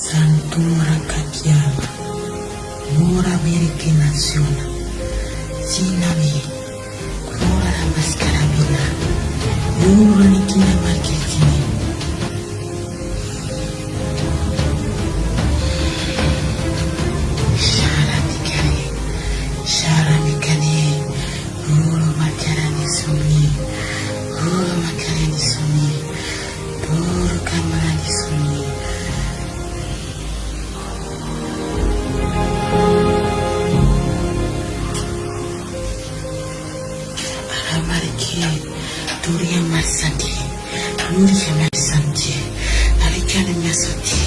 Santura Kakiama, Mora Viriki Naziona, Zinavi, Mora Mascarabina, Mura Nikina Marketini. Shara Mikani, Mura Makarani Sumi, Mura Makarani Sumi, Doro Kamarani Sumi. Duria Marsati, Nuria Marsanti, Aricane Masoti,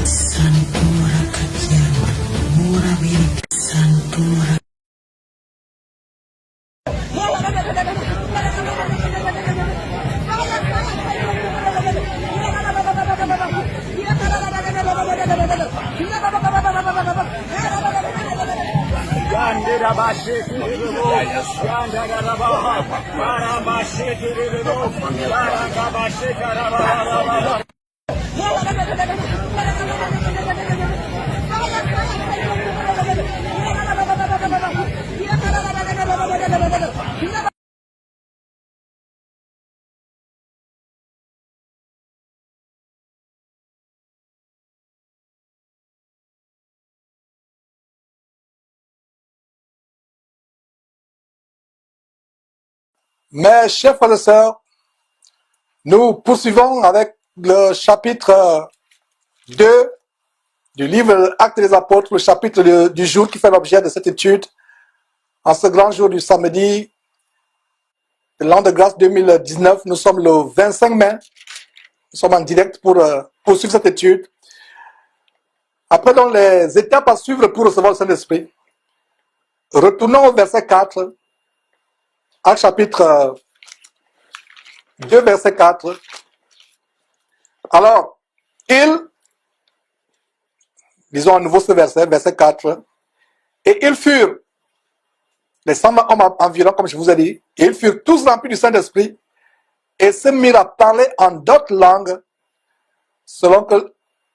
Santura Kakiama, Mura Viri, Santura. Mes chers frères et sœurs, nous poursuivons avec le chapitre 2 du livre Actes des Apôtres, le chapitre du jour qui fait l'objet de cette étude. En ce grand jour du samedi de l'an de grâce 2019, nous sommes le 25 mai. Nous sommes en direct pour poursuivre cette étude. Après donc les étapes à suivre pour recevoir le Saint-Esprit, retournons au verset 4, Actes chapitre 2, verset 4. Alors, lisons à nouveau ce verset, verset 4. Et ils furent, les 100 hommes environ, comme je vous ai dit, et ils furent tous remplis du Saint-Esprit et se mirent à parler en d'autres langues selon que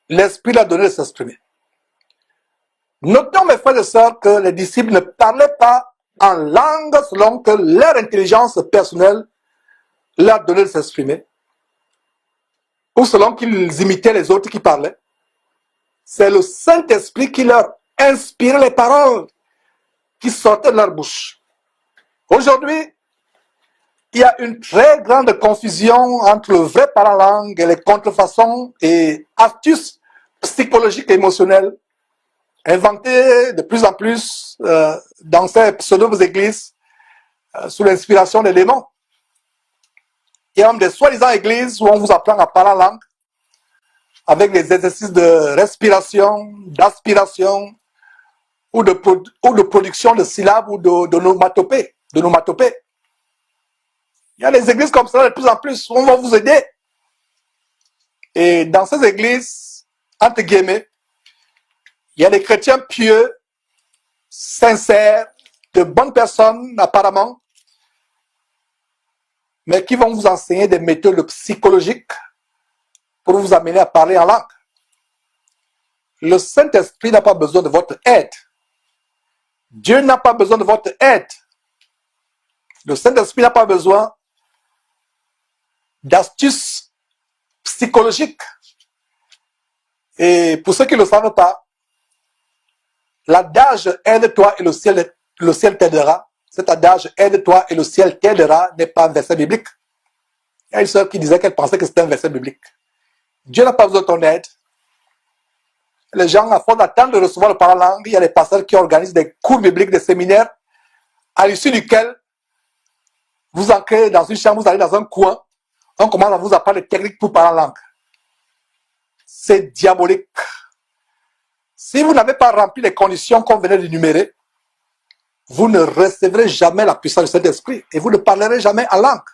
l'Esprit leur donnait de s'exprimer. Notons, mes frères et sœurs, que les disciples ne parlaient pas en langue selon que leur intelligence personnelle leur donnait de s'exprimer, ou selon qu'ils imitaient les autres qui parlaient. C'est le Saint-Esprit qui leur inspirait les paroles qui sortaient de leur bouche. Aujourd'hui, il y a une très grande confusion entre le vrai parler en langue et les contrefaçons et astuces psychologiques et émotionnelles inventées de plus en plus dans ces pseudo-églises sous l'inspiration des démons. Il y a même des soi-disant églises où on vous apprend à parler en langue avec des exercices de respiration, d'aspiration ou de production de syllabes ou d'onomatopées. Il y a des églises comme ça de plus en plus où on va vous aider. Et dans ces églises, entre guillemets, il y a des chrétiens pieux, sincères, de bonnes personnes apparemment, mais qui vont vous enseigner des méthodes psychologiques pour vous amener à parler en langue. Le Saint-Esprit n'a pas besoin de votre aide. Dieu n'a pas besoin de votre aide. Le Saint-Esprit n'a pas besoin d'astuces psychologiques. Et pour ceux qui ne le savent pas, l'adage « aide-toi et le ciel t'aidera », cet adage « aide-toi et le ciel t'aidera » n'est pas un verset biblique. Il y a une sœur qui disait qu'elle pensait que c'était un verset biblique. Dieu n'a pas besoin de ton aide. Les gens, à force d'attendre de recevoir le parole en langue, il y a des pasteurs qui organisent des cours bibliques, des séminaires, à l'issue duquel vous entrez dans une chambre, vous allez dans un coin, on commence à vous apprendre des techniques pour parler en langue. C'est diabolique. Si vous n'avez pas rempli les conditions qu'on venait d'énumérer, vous ne recevrez jamais la puissance du Saint-Esprit et vous ne parlerez jamais en langue.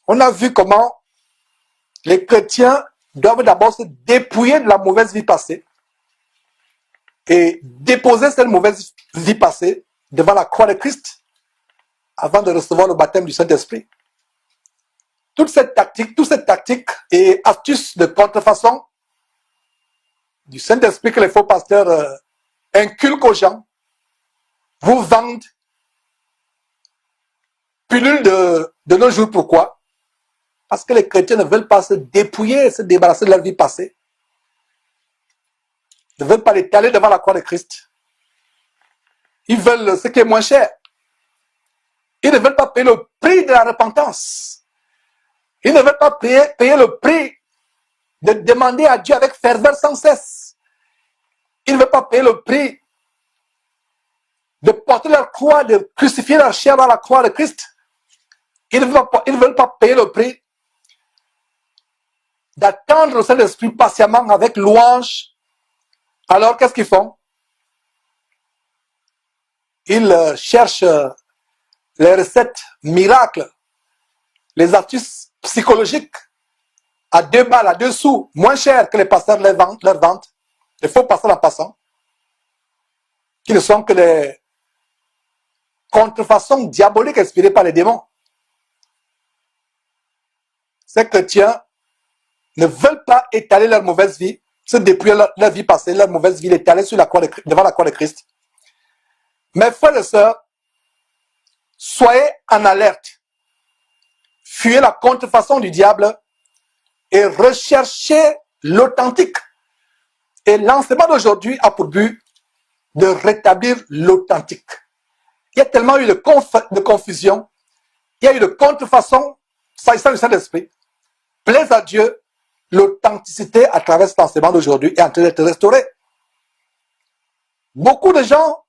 On a vu comment les chrétiens doivent d'abord se dépouiller de la mauvaise vie passée et déposer cette mauvaise vie passée devant la croix de Christ avant de recevoir le baptême du Saint-Esprit. toutes ces tactiques et astuces de contrefaçon du Saint-Esprit que les faux pasteurs inculquent aux gens, vous vendent pilule de nos jours. Pourquoi? Parce que les chrétiens ne veulent pas se dépouiller, se débarrasser de leur vie passée. Ils ne veulent pas l'étaler devant la croix de Christ. Ils veulent ce qui est moins cher. Ils ne veulent pas payer le prix de la repentance. Ils ne veulent pas payer le prix de demander à Dieu avec ferveur sans cesse. Ils ne veulent pas payer le prix de porter leur croix, de crucifier leur chair dans la croix de Christ. Ils ne veulent pas payer le prix d'attendre le Saint-Esprit patiemment avec louange. Alors, qu'est-ce qu'ils font? Ils cherchent les recettes miracles, les astuces psychologiques à 2 balles, à 2 sous, moins cher que les pasteurs leur vendent, les faux pasteurs en passant, qui ne sont que des contrefaçons diaboliques inspirées par les démons. Ces chrétiens ne veulent pas étaler leur mauvaise vie, se dépouiller leur vie passée, leur mauvaise vie, l'étaler devant la croix de Christ. Mes frères et sœurs, soyez en alerte. Fuyez la contrefaçon du diable et recherchez l'authentique. Et l'enseignement d'aujourd'hui a pour but de rétablir l'authentique. Il y a tellement eu de confusion, il y a eu de contrefaçon, s'agissant du Saint-Esprit. Plaise à Dieu, l'authenticité à travers cet enseignement d'aujourd'hui est en train d'être restaurée. Beaucoup de gens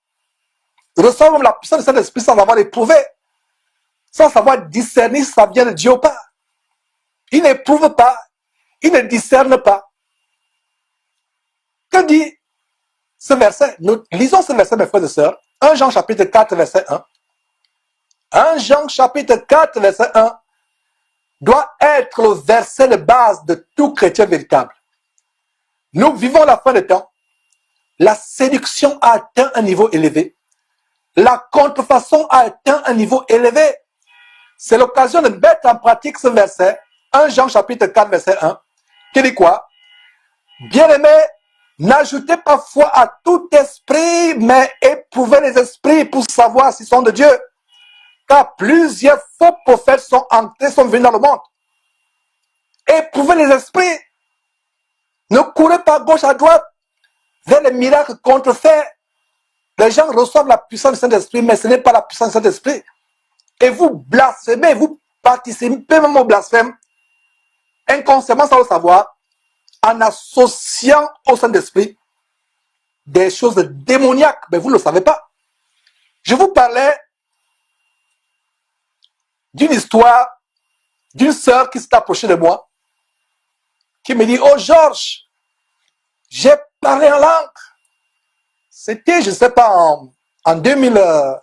reçoivent la puissance du Saint-Esprit sans avoir éprouvé, sans savoir discerner si ça vient de Dieu ou pas. Ils n'éprouvent pas, ils ne discernent pas. Que dit ce verset? Nous lisons ce verset, mes frères et sœurs. 1 Jean chapitre 4, verset 1. 1 Jean chapitre 4, verset 1 doit être le verset de base de tout chrétien véritable. Nous vivons la fin des temps. La séduction a atteint un niveau élevé. La contrefaçon a atteint un niveau élevé. C'est l'occasion de mettre en pratique ce verset, 1 Jean chapitre 4, verset 1, qui dit quoi? Bien-aimés, n'ajoutez pas foi à tout esprit, mais éprouvez les esprits pour savoir s'ils sont de Dieu. Car plusieurs faux prophètes sont venus dans le monde. Éprouvez les esprits. Ne courez pas gauche à droite vers les miracles contrefaits. Les gens reçoivent la puissance du Saint-Esprit, mais ce n'est pas la puissance du Saint-Esprit. Et vous blasphémez, vous participez même au blasphème, inconsciemment sans le savoir, en associant au Saint-Esprit des choses démoniaques, mais vous ne le savez pas. Je vous parlais d'une histoire d'une sœur qui s'est approchée de moi, qui me dit, oh Georges, j'ai parlé en langue. C'était, je ne sais pas, en 2011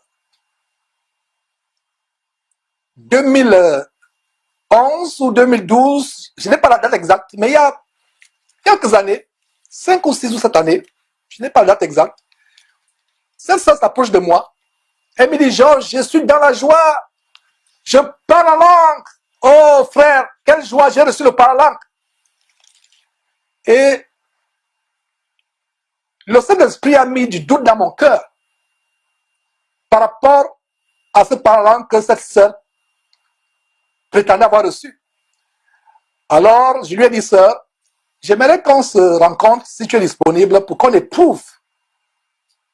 ou 2012, je n'ai pas la date exacte, mais il y a quelques années, 5 ou 6 ou 7 années, je n'ai pas la date exacte, cette sœur s'approche de moi, elle me dit, Georges, je suis dans la joie, je parle en langue. Oh frère, quelle joie, j'ai reçu le parler en langue. Et le Saint-Esprit a mis du doute dans mon cœur par rapport à ce parler en langue que cette sœur prétendait avoir reçu. Alors, je lui ai dit, sœur, j'aimerais qu'on se rencontre, si tu es disponible, pour qu'on éprouve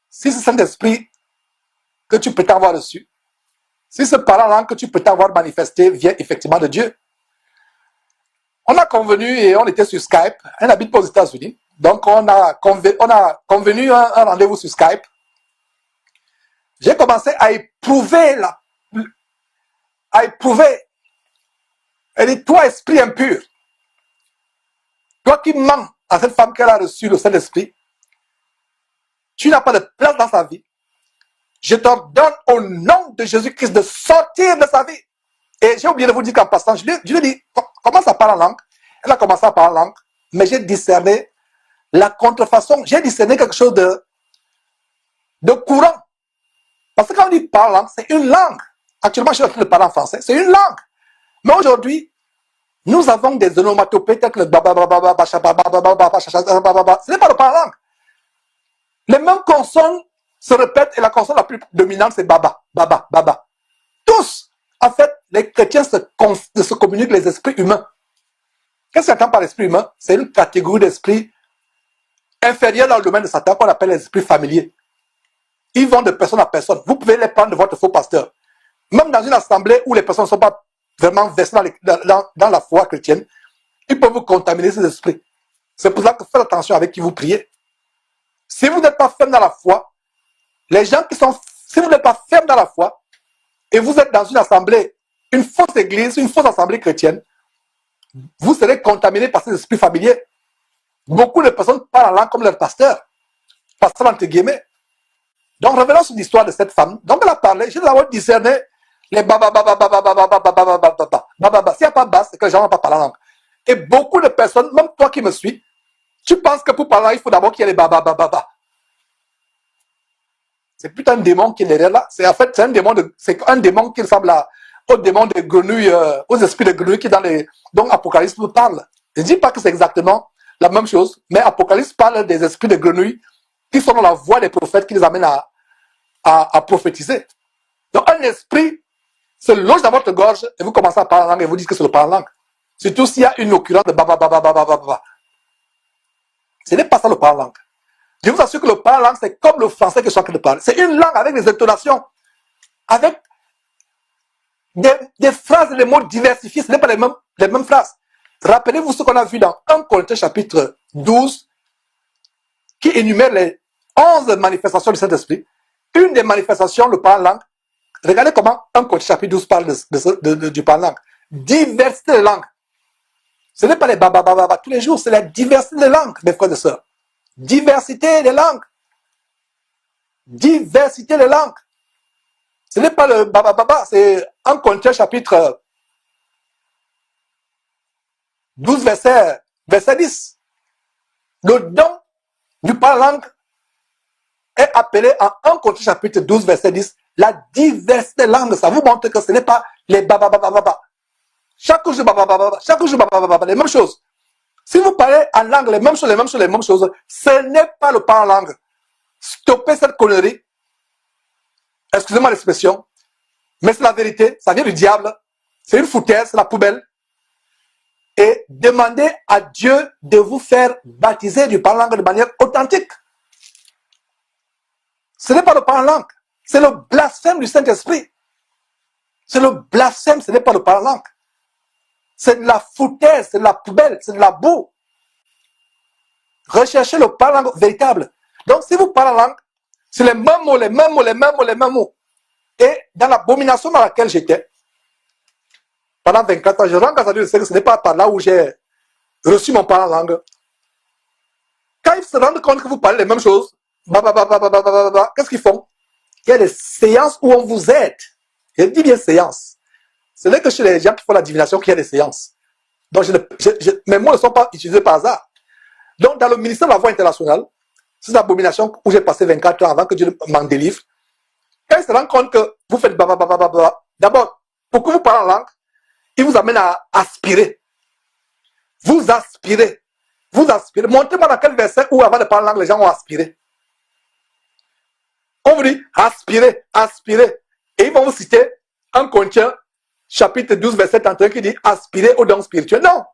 si ce Saint-Esprit que tu prétends avoir reçu, si ce parler en langue que tu prétends avoir manifesté vient effectivement de Dieu. On a convenu et on était sur Skype. Elle habite pas aux États-Unis. Donc, on a convenu un rendez-vous sur Skype. J'ai commencé à éprouver Elle dit, toi, esprit impur, toi qui mens à cette femme qu'elle a reçu le Saint-Esprit, tu n'as pas de place dans sa vie. Je t'ordonne au nom de Jésus-Christ de sortir de sa vie. Et j'ai oublié de vous dire qu'en passant, je lui ai dit, commence à parler en langue. Elle a commencé à parler en langue, mais j'ai discerné la contrefaçon. J'ai discerné quelque chose de courant. Parce que quand on dit parler en langue, c'est une langue. Actuellement, je suis en train de parler en français. C'est une langue. Mais aujourd'hui, Nous avons des onomatopées telles que le bababababa, ce n'est pas le parlant. Les mêmes consonnes se répètent et la consonne la plus dominante c'est baba, baba, baba. Tous, en fait, les chrétiens se communiquent les esprits humains. Qu'est-ce qu'on entend par l'esprit humain? C'est une catégorie d'esprit inférieure dans le domaine de Satan qu'on appelle les esprits familiers. Ils vont de personne à personne. Vous pouvez les prendre de votre faux pasteur. Même dans une assemblée où les personnes ne sont pas vraiment versées dans la foi chrétienne, ils peuvent vous contaminer ces esprits. C'est pour ça que faites attention avec qui vous priez. Si vous n'êtes pas ferme dans la foi, les gens qui sont... Si vous n'êtes pas ferme dans la foi, et vous êtes dans une assemblée, une fausse église, une fausse assemblée chrétienne, vous serez contaminé par ces esprits familiers. Beaucoup de personnes parlent en langue comme leur pasteur. Pasteur entre guillemets. Donc revenons sur l'histoire de cette femme. Donc elle a parlé, je dois discerner les baba. S'il n'y a pas basse, c'est que les gens ne vont pas parler en langue. Et beaucoup de personnes, même toi qui me suis, tu penses que pour parler, il faut d'abord qu'il y ait les baba. C'est plutôt un démon qui est derrière là. C'est un démon qui ressemble au démon de grenouilles, aux esprits de grenouilles qui dont Apocalypse parle. Je ne dis pas que c'est exactement la même chose, mais Apocalypse parle des esprits de grenouilles qui sont dans la voie des prophètes qui les amènent à prophétiser. Donc un esprit se loge dans votre gorge et vous commencez à parler en langue et vous dites que c'est le parler en langue. Surtout s'il y a une occurrence de baba. Ce n'est pas ça le parler en langue. Je vous assure que le parler en langue, c'est comme le français que je suis en train de parler. C'est une langue avec des intonations, avec des phrases et des mots diversifiés. Ce n'est pas les mêmes phrases. Rappelez-vous ce qu'on a vu dans 1 Corinthiens chapitre 12, qui énumère les 11 manifestations du Saint-Esprit. Une des manifestations, le parler en langue. Regardez comment 1 Corinthiens chapitre 12 parle du parler en langue. Diversité de langues. Ce n'est pas les baba tous les jours, c'est la diversité des langues, mes frères et sœurs. Diversité des langues. Diversité des langues. Ce n'est pas le baba, c'est 1 Corinthiens chapitre 12, verset 10. Le don du parler langue est appelé en 1 Corinthiens chapitre 12, verset 10, la diversité des langues. Ça vous montre que ce n'est pas les baba. Chaque jour, baba, les mêmes choses. Si vous parlez en langue, les mêmes choses, ce n'est pas le parler en langue. Stoppez cette connerie. Excusez-moi l'expression, mais c'est la vérité, ça vient du diable. C'est une foutaise, c'est la poubelle. Et demandez à Dieu de vous faire baptiser du parler en langue de manière authentique. Ce n'est pas le parler en langue, c'est le blasphème du Saint-Esprit. C'est le blasphème, ce n'est pas le parler en langue. C'est de la foutaise, c'est de la poubelle, c'est de la boue. Recherchez le parler en langue véritable. Donc si vous parlez en langue, c'est les mêmes mots. Et dans l'abomination dans laquelle j'étais, pendant 24 ans, je rends grâce à Dieu, que ce n'est pas par là où j'ai reçu mon parler en langue. Quand ils se rendent compte que vous parlez les mêmes choses, qu'est-ce qu'ils font? Il y a des séances où on vous aide. Je dis bien séances. Ce n'est que chez les gens qui font la divination qu'il y a des séances. Donc, mes mots ne sont pas utilisés par hasard. Donc, dans le ministère de la Voix internationale, c'est une abomination où j'ai passé 24 ans avant que Dieu m'en délivre. Quand ils se rendent compte que vous faites d'abord, pour que vous parlez en langue, il vous amène à aspirer. Vous aspirez. Montrez-moi dans quel verset où avant de parler en langue, les gens ont aspiré. On vous dit aspirez. Et ils vont vous citer 1 Corinthiens chapitre 12, verset 31 qui dit aspirer aux dons spirituels. Non.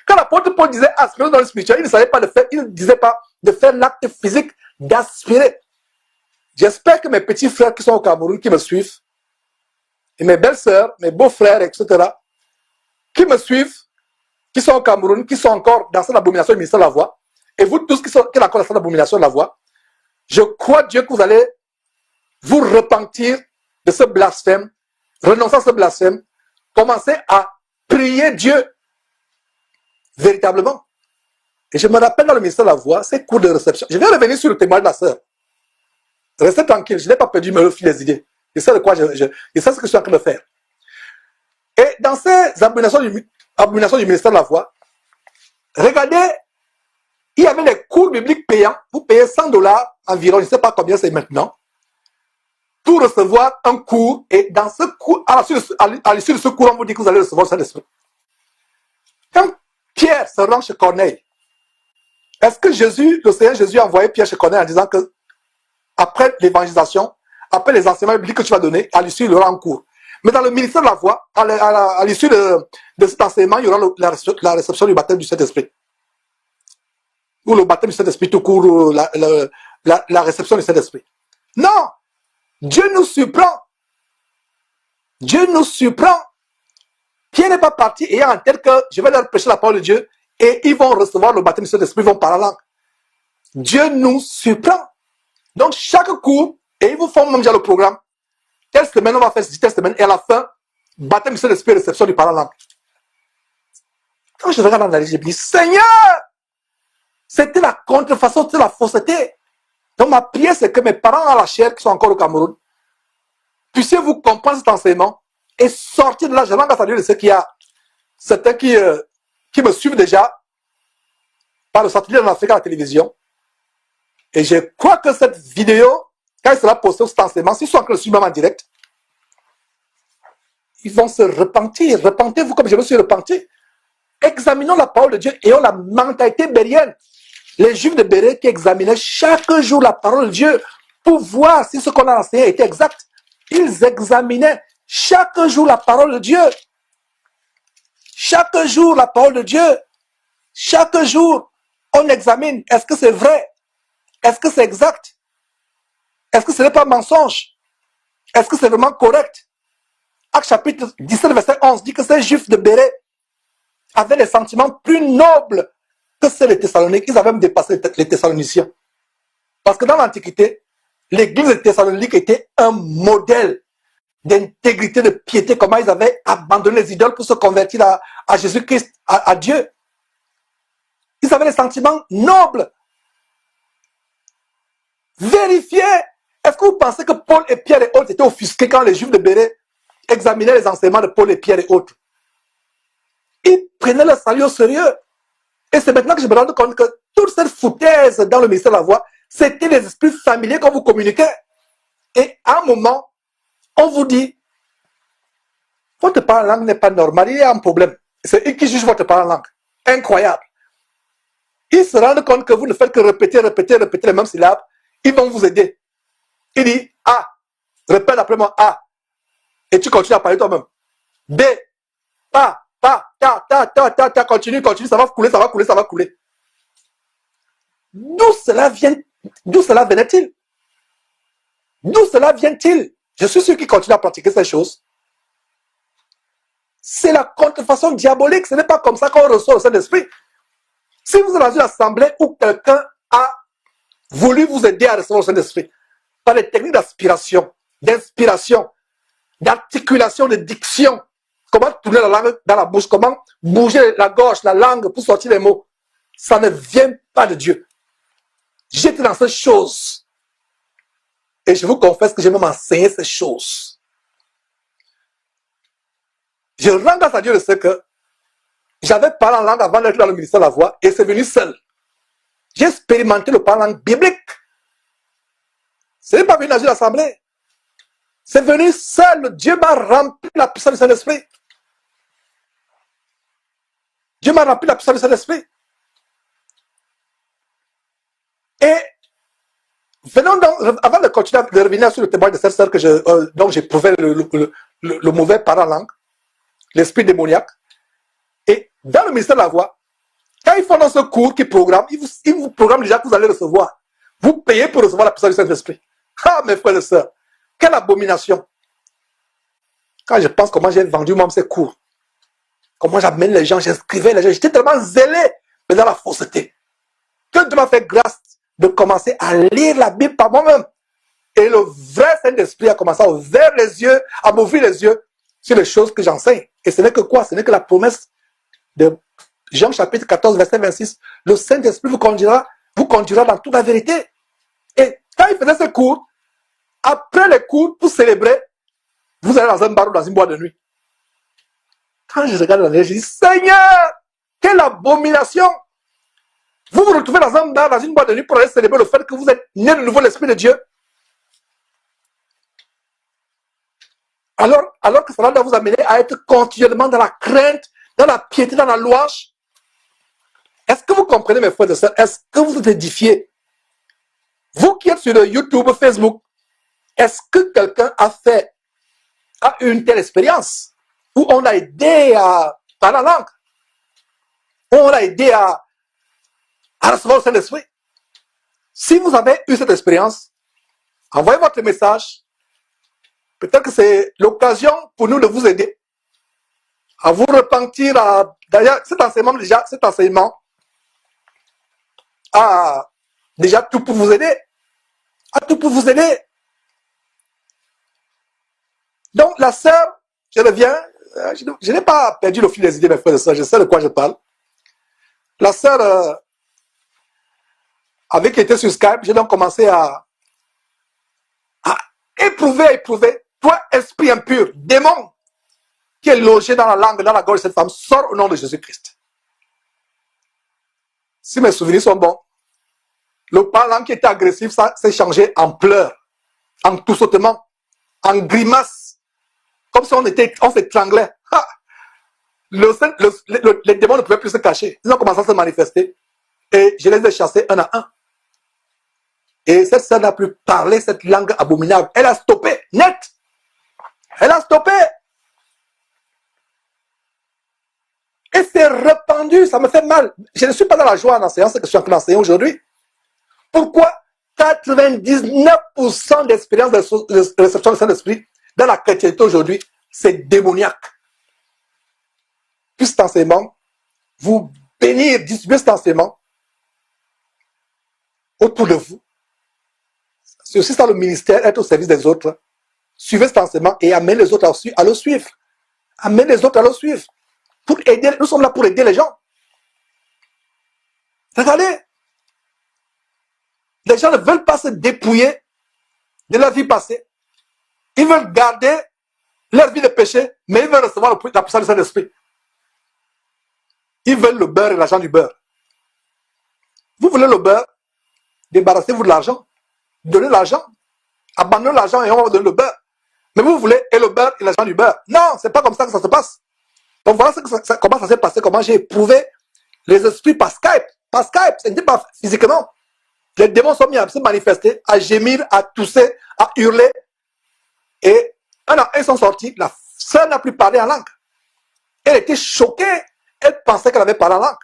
Quand l'apôtre Paul disait aspirer aux dons spirituels, il ne savait pas il ne disait pas de faire l'acte physique d'aspirer. J'espère que mes petits frères qui sont au Cameroun, qui me suivent, et mes belles-sœurs, mes beaux-frères, etc., qui me suivent, qui sont au Cameroun, qui sont encore dans cette abomination du ministère de la Voix, et vous tous qui êtes encore dans cette abomination de la Voix, je crois Dieu que vous allez vous repentir de ce blasphème, renoncer à ce blasphème, commencer à prier Dieu véritablement. Et je me rappelle dans le ministère de la Voix, ces cours de réception. Je vais revenir sur le témoignage de la sœur. Restez tranquille, je n'ai pas perdu le fil des idées. Je sais de quoi je sais ce que je suis en train de faire. Et dans ces abominations du ministère de la Voix, regardez, il y avait les cours bibliques payants. Vous payez $100 environ, je ne sais pas combien c'est maintenant, pour recevoir un cours. Et dans ce cours, à l'issue de ce cours, on vous dit que vous allez recevoir le Saint-Esprit. Quand Pierre se rend chez Corneille, est-ce que le Seigneur Jésus a envoyé Pierre chez Corneille en disant que après l'évangélisation, après les enseignements bibliques que tu vas donner, à l'issue, il aura un cours. Mais dans le ministère de la voix, à l'issue de cet enseignement, il y aura la réception du baptême du Saint-Esprit. Ou le baptême du Saint-Esprit tout court, ou la réception du Saint-Esprit. Non! Dieu nous surprend. Dieu nous surprend. Pierre n'est pas parti ayant en tête que je vais leur prêcher la parole de Dieu et ils vont recevoir le baptême du Saint-Esprit, ils vont parler en langue. Dieu nous surprend. Donc, chaque cours, et ils vous font même déjà le programme. Telle semaine, on va faire ceci, telle semaine, et à la fin, baptême du Saint-Esprit, réception du parole en langue. Quand je regarde dans la je me dis, Seigneur, c'était la contrefaçon, c'était la fausseté. Donc, ma prière, c'est que mes parents à la chair, qui sont encore au Cameroun, puissiez-vous comprendre cet enseignement et sortir de là. Je rends grâce à Dieu de ceux qui a certains qui me suivent déjà par le satellite en Afrique à la télévision. Et je crois que cette vidéo, quand il sera posté au cet enseignement, s'ils sont encore le suivre en direct, ils vont se repentir. Repentez-vous comme je me suis repenti. Examinons la parole de Dieu et ayons la mentalité bérienne. Les Juifs de Béré qui examinaient chaque jour la parole de Dieu pour voir si ce qu'on a enseigné était exact. Ils examinaient chaque jour la parole de Dieu. Chaque jour la parole de Dieu. Chaque jour, on examine. Est-ce que c'est vrai? Est-ce que c'est exact? Est-ce que ce n'est pas mensonge? Est-ce que c'est vraiment correct? Acte chapitre 17, verset 11 dit que ces Juifs de Béré avaient des sentiments plus nobles que ceux des Thessaloniques. Ils avaient même dépassé les Thessaloniciens. Parce que dans l'Antiquité, l'église de Thessalonique était un modèle d'intégrité, de piété, comment ils avaient abandonné les idoles pour se convertir à Jésus-Christ, à Dieu. Ils avaient des sentiments nobles. Vérifiez. Est-ce que vous pensez que Paul et Pierre et autres étaient offusqués quand les Juifs de Béré examinaient les enseignements de Paul et Pierre et autres? Ils prenaient le salut au sérieux. Et c'est maintenant que je me rends compte que toute cette foutaise dans le ministère de la voix, c'était des esprits familiers qu'on vous communiquait. Et à un moment, on vous dit, votre parole en langue n'est pas normale, il y a un problème. C'est eux qui jugent votre parole en langue. Incroyable. Ils se rendent compte que vous ne faites que répéter les mêmes syllabes. Ils vont vous aider. Il dit A. Répète après moi A. Et tu continues à parler toi-même. B. Pa. Ta. Continue. Ça va couler. D'où cela venait-il? D'où cela vient-il? Je suis sûr qu'ils continuent à pratiquer ces choses. C'est la contrefaçon diabolique. Ce n'est pas comme ça qu'on reçoit le Saint-Esprit. Si vous êtes dans une assemblée où quelqu'un a voulu vous aider à recevoir le Saint-Esprit, par des techniques d'aspiration, d'inspiration, d'articulation, de diction, comment tourner la langue dans la bouche, comment bouger la gorge, la langue pour sortir les mots, ça ne vient pas de Dieu. J'étais dans ces choses. Et je vous confesse que j'ai même enseigné ces choses. Je rends grâce à Dieu de ce que j'avais parlé en langue avant d'être dans le ministère de la voix et c'est venu seul. J'ai expérimenté le parler en langue biblique. Ce n'est pas venu dans une assemblée. C'est venu seul. Dieu m'a rempli la puissance du Saint-Esprit. Dieu m'a rempli la puissance du Saint-Esprit. Et venons donc, avant de continuer, de revenir sur le témoignage de cette sœur dont j'éprouvais le mauvais parler en langue, l'esprit démoniaque. Et dans le ministère de la voix, quand ils font dans ce cours qu'ils programment, ils vous programment déjà que vous allez recevoir. Vous payez pour recevoir la puissance du Saint-Esprit. Ah, mes frères et sœurs, quelle abomination. Quand je pense comment j'ai vendu moi ces cours, comment j'amène les gens, j'inscrivais les gens, j'étais tellement zélé, mais dans la fausseté, que Dieu m'a fait grâce de commencer à lire la Bible par moi-même. Et le vrai Saint-Esprit a commencé à ouvrir les yeux, à m'ouvrir les yeux sur les choses que j'enseigne. Et ce n'est que quoi? Ce n'est que la promesse de Jean chapitre 14, verset 26. Le Saint-Esprit vous conduira dans toute la vérité. Et quand il faisait ce cours, après les cours, pour célébrer, vous allez dans un bar ou dans une boîte de nuit. Quand je regarde dans les yeux, je dis, Seigneur, quelle abomination! Vous vous retrouvez dans un bar, dans une boîte de nuit pour aller célébrer le fait que vous êtes né de nouveau l'Esprit de Dieu. Alors que cela doit vous amener à être continuellement dans la crainte dans la piété, dans la louange. Est-ce que vous comprenez, mes frères et sœurs? Est-ce que vous êtes édifiés? Vous qui êtes sur le YouTube, Facebook, est-ce que quelqu'un a eu une telle expérience où on a aidé à parler la langue, où on a aidé à recevoir le Saint-Esprit? Si vous avez eu cette expérience, envoyez votre message. Peut-être que c'est l'occasion pour nous de vous aider à vous repentir. D'ailleurs, cet enseignement a déjà tout pour vous aider. A tout pour vous aider. Donc, la sœur, je reviens, je n'ai pas perdu le fil des idées, mes frères et sœurs, je sais de quoi je parle. La sœur, avec qui était sur Skype, j'ai donc commencé à éprouver, toi, esprit impur, démon, qui est logé dans la langue, dans la gorge de cette femme, sort au nom de Jésus-Christ. Si mes souvenirs sont bons, le parlant qui était agressif, ça s'est changé en pleurs, en toussotement, en grimace, comme si on s'étranglait. Les démons ne pouvaient plus se cacher. Ils ont commencé à se manifester. Et je les ai chassés un à un. Et cette sœur n'a plus parlé cette langue abominable. Elle a stoppé, net. Elle a stoppé. Et c'est répandu, ça me fait mal. Je ne suis pas dans la joie en enseignant ce que je suis en train d'enseigner aujourd'hui. Pourquoi 99% d'expérience de réception du Saint-Esprit dans la chrétienté aujourd'hui, c'est démoniaque. Puis cet enseignement, vous bénir, distribuer cet enseignement autour de vous. C'est aussi ça le ministère, être au service des autres. Suivez cet enseignement et amenez les autres à le suivre. Amenez les autres à le suivre. Pour aider, nous sommes là pour aider les gens. Regardez. Les gens ne veulent pas se dépouiller de leur vie passée. Ils veulent garder leur vie de péché, mais ils veulent recevoir la puissance du Saint-Esprit. Ils veulent le beurre et l'argent du beurre. Vous voulez le beurre? Débarrassez-vous de l'argent. Donnez l'argent. Abandonnez l'argent et on va vous donner le beurre. Mais vous voulez et le beurre et l'argent du beurre. Non, c'est pas comme ça que ça se passe. Donc voilà comment ça s'est passé, comment j'ai éprouvé les esprits par Skype. Par Skype, ce n'était pas physiquement. Les démons sont mis à se manifester, à gémir, à tousser, à hurler. Et ils sont sortis. La sœur n'a plus parlé en langue. Elle était choquée. Elle pensait qu'elle avait parlé en langue.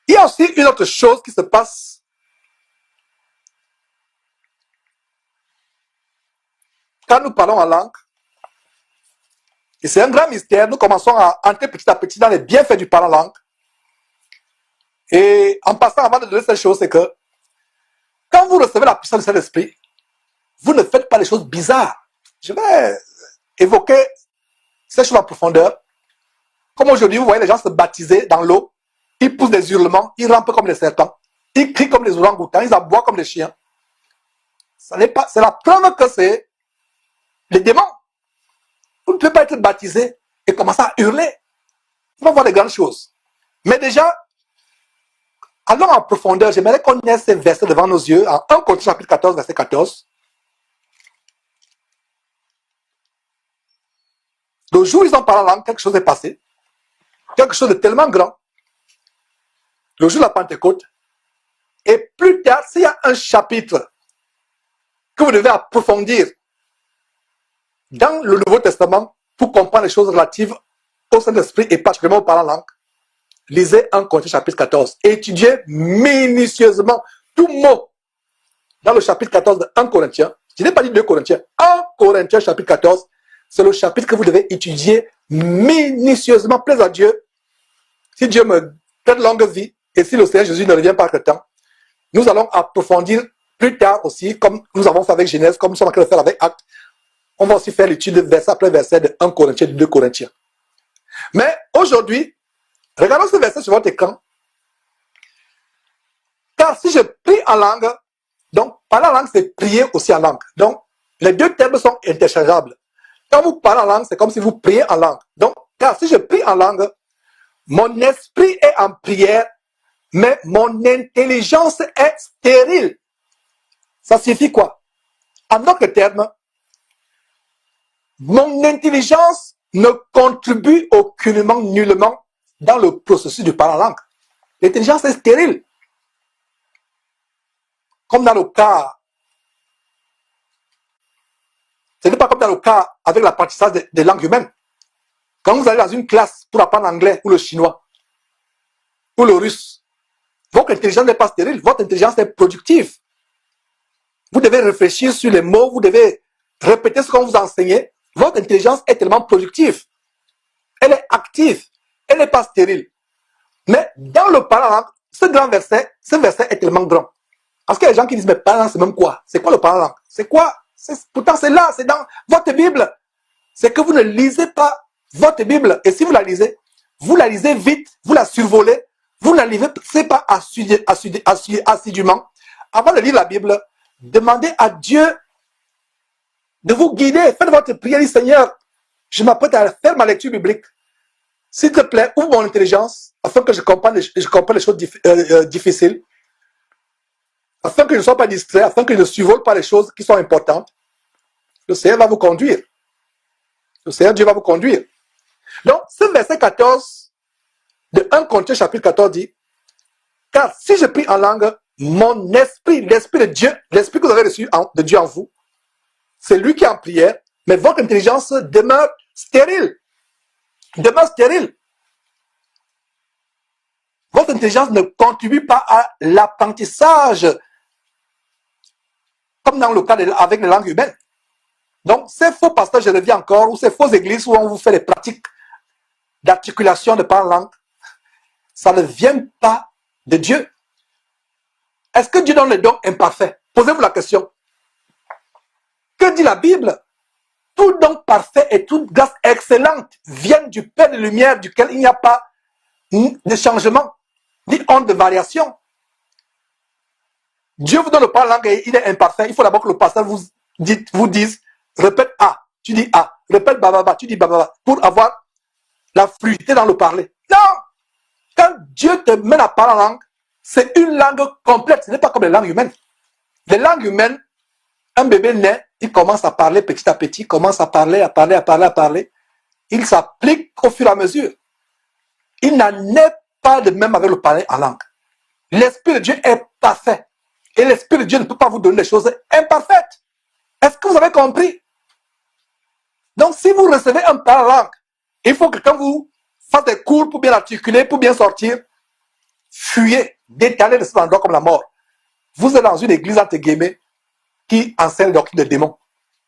Il y a aussi une autre chose qui se passe. Quand nous parlons en langue, et c'est un grand mystère, nous commençons à entrer petit à petit dans les bienfaits du parler en langue. Et en passant, avant de donner cette chose, c'est que quand vous recevez la puissance du Saint-Esprit, vous ne faites pas des choses bizarres. Je vais évoquer ces choses en profondeur. Comme aujourd'hui, vous voyez les gens se baptiser dans l'eau, ils poussent des hurlements, ils rampent comme des serpents, ils crient comme des orang-outans, ils aboient comme des chiens. C'est la preuve que c'est les démons. Vous ne pouvez pas être baptisé et commencer à hurler. On va voir des grandes choses. Mais déjà, allons en profondeur. J'aimerais qu'on ait ces versets devant nos yeux. En 1 Corinthiens chapitre 14, verset 14. Le jour où ils ont parlé en langue, quelque chose est passé. Quelque chose de tellement grand. Le jour de la Pentecôte. Et plus tard, s'il y a un chapitre que vous devez approfondir dans le Nouveau Testament pour comprendre les choses relatives au Saint-Esprit et particulièrement au parler en langue, lisez 1 Corinthiens chapitre 14. Étudiez minutieusement tout mot dans le chapitre 14 de 1 Corinthiens. Je n'ai pas dit 2 Corinthiens. 1 Corinthiens chapitre 14, c'est le chapitre que vous devez étudier minutieusement. Plaise à Dieu. Si Dieu me donne longue vie et si le Seigneur Jésus ne revient pas quelque temps, nous allons approfondir plus tard aussi, comme nous avons fait avec Genèse, comme nous sommes en train de faire avec Actes. On va aussi faire l'étude verset après verset de 1 Corinthiens, de 2 Corinthiens. Mais aujourd'hui, regardons ce verset sur votre écran. Car si je prie en langue, donc parler en langue, c'est prier aussi en langue. Donc, les deux termes sont interchangeables. Quand vous parlez en langue, c'est comme si vous priez en langue. Donc, car si je prie en langue, mon esprit est en prière, mais mon intelligence est stérile. Ça signifie quoi? En d'autres termes, mon intelligence ne contribue aucunement, nullement dans le processus du parler en langue. L'intelligence est stérile. Comme dans le cas, ce n'est pas comme dans le cas avec l'apprentissage des langues humaines. Quand vous allez dans une classe pour apprendre l'anglais ou le chinois ou le russe, votre intelligence n'est pas stérile, votre intelligence est productive. Vous devez réfléchir sur les mots, vous devez répéter ce qu'on vous enseigne. Votre intelligence est tellement productive. Elle est active. Elle n'est pas stérile. Mais dans le parlant, ce verset est tellement grand. Parce qu'il y a des gens qui disent, mais parlant, c'est même quoi? C'est quoi le parlant? C'est quoi? Pourtant, c'est là, c'est dans votre Bible. C'est que vous ne lisez pas votre Bible. Et si vous la lisez vite, vous la survolez, vous ne la lisez pas assidûment. Avant de lire la Bible, demandez à Dieu de vous guider. Faites votre prière, dit Seigneur, je m'apprête à faire ma lecture biblique. S'il te plaît, ouvre mon intelligence afin que je comprenne les choses difficiles, afin que je ne sois pas distrait, afin que je ne survole pas les choses qui sont importantes. Le Seigneur va vous conduire. Le Seigneur Dieu va vous conduire. Donc, ce verset 14 de 1 Corinthiens chapitre 14 dit, car si je prie en langue, mon esprit, l'esprit de Dieu, l'esprit que vous avez reçu de Dieu en vous, c'est lui qui est en prière, mais votre intelligence demeure stérile. Demeure stérile. Votre intelligence ne contribue pas à l'apprentissage, comme dans le cas avec les langues humaines. Donc, ces faux pasteurs, je reviens encore, ou ces fausses églises où on vous fait des pratiques d'articulation de par langue, ça ne vient pas de Dieu. Est-ce que Dieu donne les dons imparfaits? Posez-vous la question. Que dit la Bible? Tout don parfait et toute grâce excellente viennent du Père de lumière, duquel il n'y a pas de changement, ni honte de variation. Dieu vous donne le parler en langue et il est imparfait. Il faut d'abord que le pasteur vous dise, répète A, tu dis A, répète bababa, tu dis bababa, pour avoir la fluidité dans le parler. Non! Quand Dieu te met à parler en langue, c'est une langue complète, ce n'est pas comme les langues humaines. Les langues humaines, un bébé naît, il commence à parler petit à petit, commence à parler. Il s'applique au fur et à mesure. Il n'en est pas de même avec le parler en langue. L'Esprit de Dieu est parfait. Et l'Esprit de Dieu ne peut pas vous donner des choses imparfaites. Est-ce que vous avez compris? Donc, si vous recevez un parler en langue, il faut que quand vous faites des cours pour bien articuler, pour bien sortir, fuyez, détalez de cet endroit comme la mort. Vous êtes dans une église entre guillemets qui enseigne la doctrine des démons.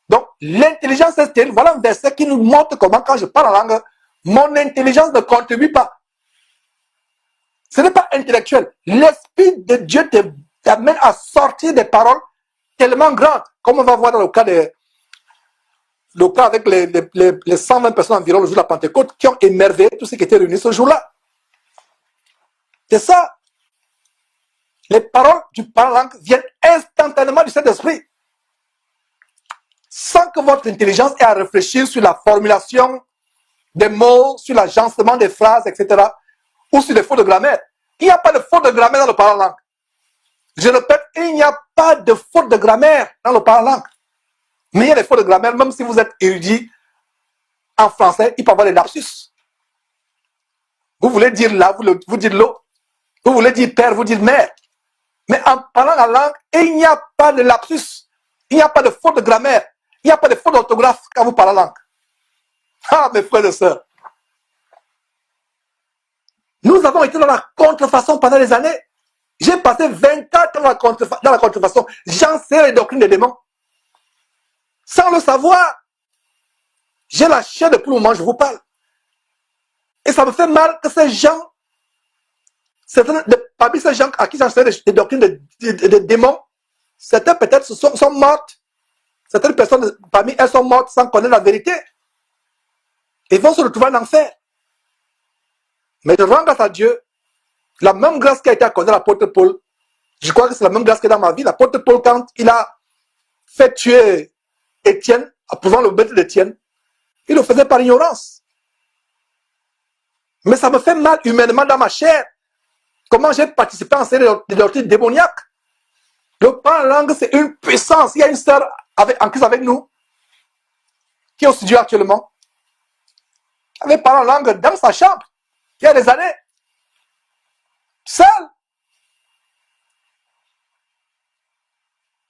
Donc, l'intelligence est telle. Voilà un verset qui nous montre comment, quand je parle en langue, mon intelligence ne contribue pas. Ce n'est pas intellectuel. L'Esprit de Dieu t'amène à sortir des paroles tellement grandes, comme on va voir dans le cas avec les 120 personnes environ le jour de la Pentecôte qui ont émerveillé tous ceux qui étaient réunis ce jour-là. C'est ça. Les paroles du parler en langue viennent instantanément du Saint-Esprit. Sans que votre intelligence ait à réfléchir sur la formulation des mots, sur l'agencement des phrases, etc. Ou sur les fautes de grammaire. Il n'y a pas de faute de grammaire dans le parler en langue. Je répète, il n'y a pas de faute de grammaire dans le parler en langue. Mais il y a des fautes de grammaire, même si vous êtes érudit en français, il peut y avoir des lapsus. Vous voulez dire là, vous dites l'eau. Vous voulez dire père, vous dites mère. Mais en parlant la langue, il n'y a pas de lapsus. Il n'y a pas de faute de grammaire. Il n'y a pas de faute d'orthographe quand vous parlez la langue. Ah, mes frères et sœurs. Nous avons été dans la contrefaçon pendant des années. J'ai passé 24 ans dans la contrefaçon. J'enseigne les doctrines des démons. Sans le savoir. J'ai la chair depuis le moment où je vous parle. Et ça me fait mal que ces gens, parmi ces gens à qui j'enseigne les doctrines des démons, certains peut-être sont mortes. Certaines personnes parmi elles sont mortes sans connaître la vérité. Ils vont se retrouver en enfer. Mais je rends grâce à Dieu. La même grâce qui a été accordée à l'apôtre Paul, je crois que c'est la même grâce qui est dans ma vie. L'apôtre Paul, quand il a fait tuer Étienne, approuvant le maître d'Étienne, il le faisait par ignorance. Mais ça me fait mal humainement dans ma chair. Comment j'ai participé à enseigner des doctrines démoniaques. Le parler en langue, c'est une puissance. Il y a une sœur en crise avec nous, qui est au studio actuellement. avait parlé en langue dans sa chambre, il y a des années, seul.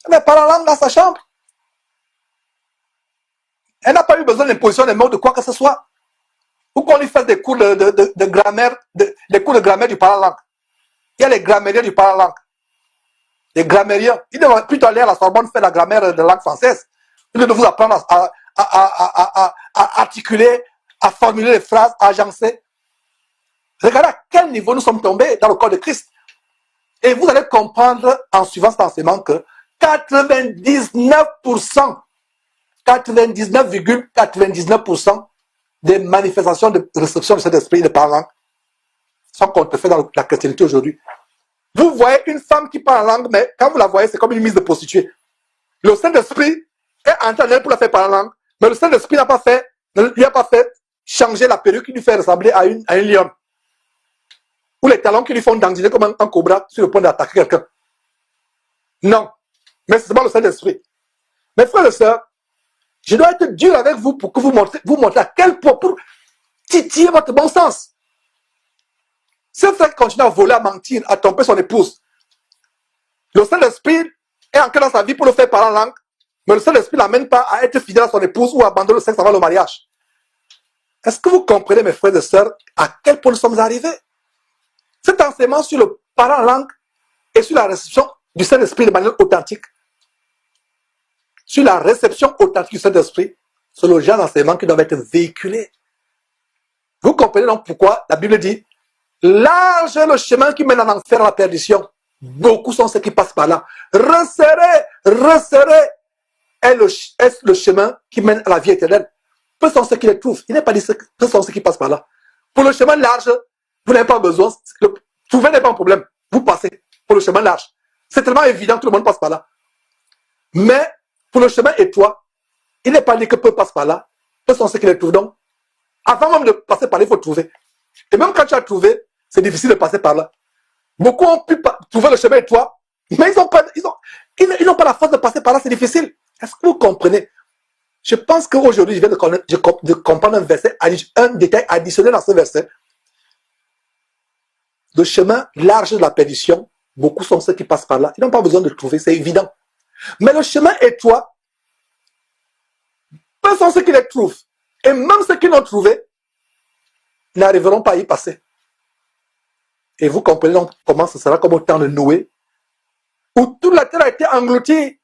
Elle avait parlé en langue dans sa chambre. Elle n'a pas eu besoin d'imposition des mots de quoi que ce soit. Ou qu'on lui fasse des cours de grammaire, des cours de grammaire du parlant. Il y a les grammairiens du parlant. Les grammairiens. Ils devraient plutôt aller à la Sorbonne faire la grammaire de langue française. Ils doivent vous apprendre à articuler, à formuler les phrases, à agencer. Regardez à quel niveau nous sommes tombés dans le corps de Christ. Et vous allez comprendre en suivant cet enseignement que 99%, 99,99% des manifestations de réception de cet esprit de parlant sont contrefaits dans la chrétienté aujourd'hui. Vous voyez une femme qui parle en langue, mais quand vous la voyez, c'est comme une mise de prostituée. Le Saint-Esprit est en train pour la faire parler en langue, mais le Saint-Esprit ne lui a pas fait changer la perruque qui lui fait ressembler à une lionne. Ou les talons qui lui font dandiner comme un cobra sur le point d'attaquer quelqu'un. Non. Mais c'est seulement le Saint-Esprit. Mes frères et sœurs, je dois être dur avec vous pour que vous montrez à quel point, pour titiller votre bon sens. Ce frère continue à voler, à mentir, à tromper son épouse. Le Saint-Esprit est ancré dans sa vie pour le faire parler en langue, mais le Saint-Esprit ne l'amène pas à être fidèle à son épouse ou à abandonner le sexe avant le mariage. Est-ce que vous comprenez, mes frères et sœurs, à quel point nous sommes arrivés? Cet enseignement sur le parler en langue et sur la réception du Saint-Esprit de manière authentique, sur la réception authentique du Saint-Esprit, c'est le genre d'enseignement qui doit être véhiculé. Vous comprenez donc pourquoi la Bible dit large est le chemin qui mène en enfer à la perdition. Beaucoup sont ceux qui passent par là. Resserré est le chemin qui mène à la vie éternelle. Peu sont ceux qui les trouvent. Il n'est pas dit peu sont ceux qui passent par là. Pour le chemin large, vous n'avez pas besoin. Trouver n'est pas un problème. Vous passez pour le chemin large. C'est tellement évident que tout le monde passe par là. Mais pour le chemin étroit, il n'est pas dit que peu passent par là. Peu sont ceux qui les trouvent. Donc, avant même de passer par là, il faut trouver. Et même quand tu as trouvé, c'est difficile de passer par là. Beaucoup ont pu trouver le chemin étroit, mais ils n'ont pas la force de passer par là, c'est difficile. Est-ce que vous comprenez? Je pense qu'aujourd'hui, je viens de comprendre un verset, un détail additionnel dans ce verset. Le chemin large de la perdition, beaucoup sont ceux qui passent par là. Ils n'ont pas besoin de trouver, c'est évident. Mais le chemin étroit, peu sont ceux qui les trouvent. Et même ceux qui l'ont trouvé, n'arriveront pas à y passer. Et vous comprenez donc comment ce sera comme au temps de Noé, où toute la terre a été engloutie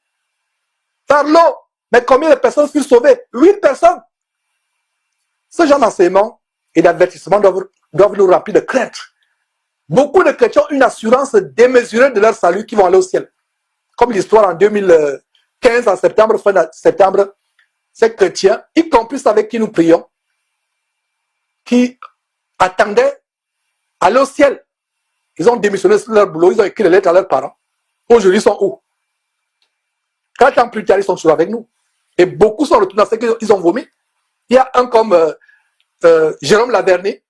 par l'eau. Mais combien de personnes furent sauvées? 8 personnes. Ce genre d'enseignement et d'avertissement doivent nous remplir de crainte. Beaucoup de chrétiens ont une assurance démesurée de leur salut qui vont aller au ciel. Comme l'histoire en 2015, en septembre, fin septembre, ces chrétiens, y compris ceux avec qui nous prions, qui attendaient aller au ciel. Ils ont démissionné sur leur boulot, ils ont écrit des lettres à leurs parents. Aujourd'hui, ils sont où? 4 ans plus tard, ils sont toujours avec nous. Et beaucoup sont retournés à ce qu'ils ont vomi. Il y a un comme Jérôme Laverny,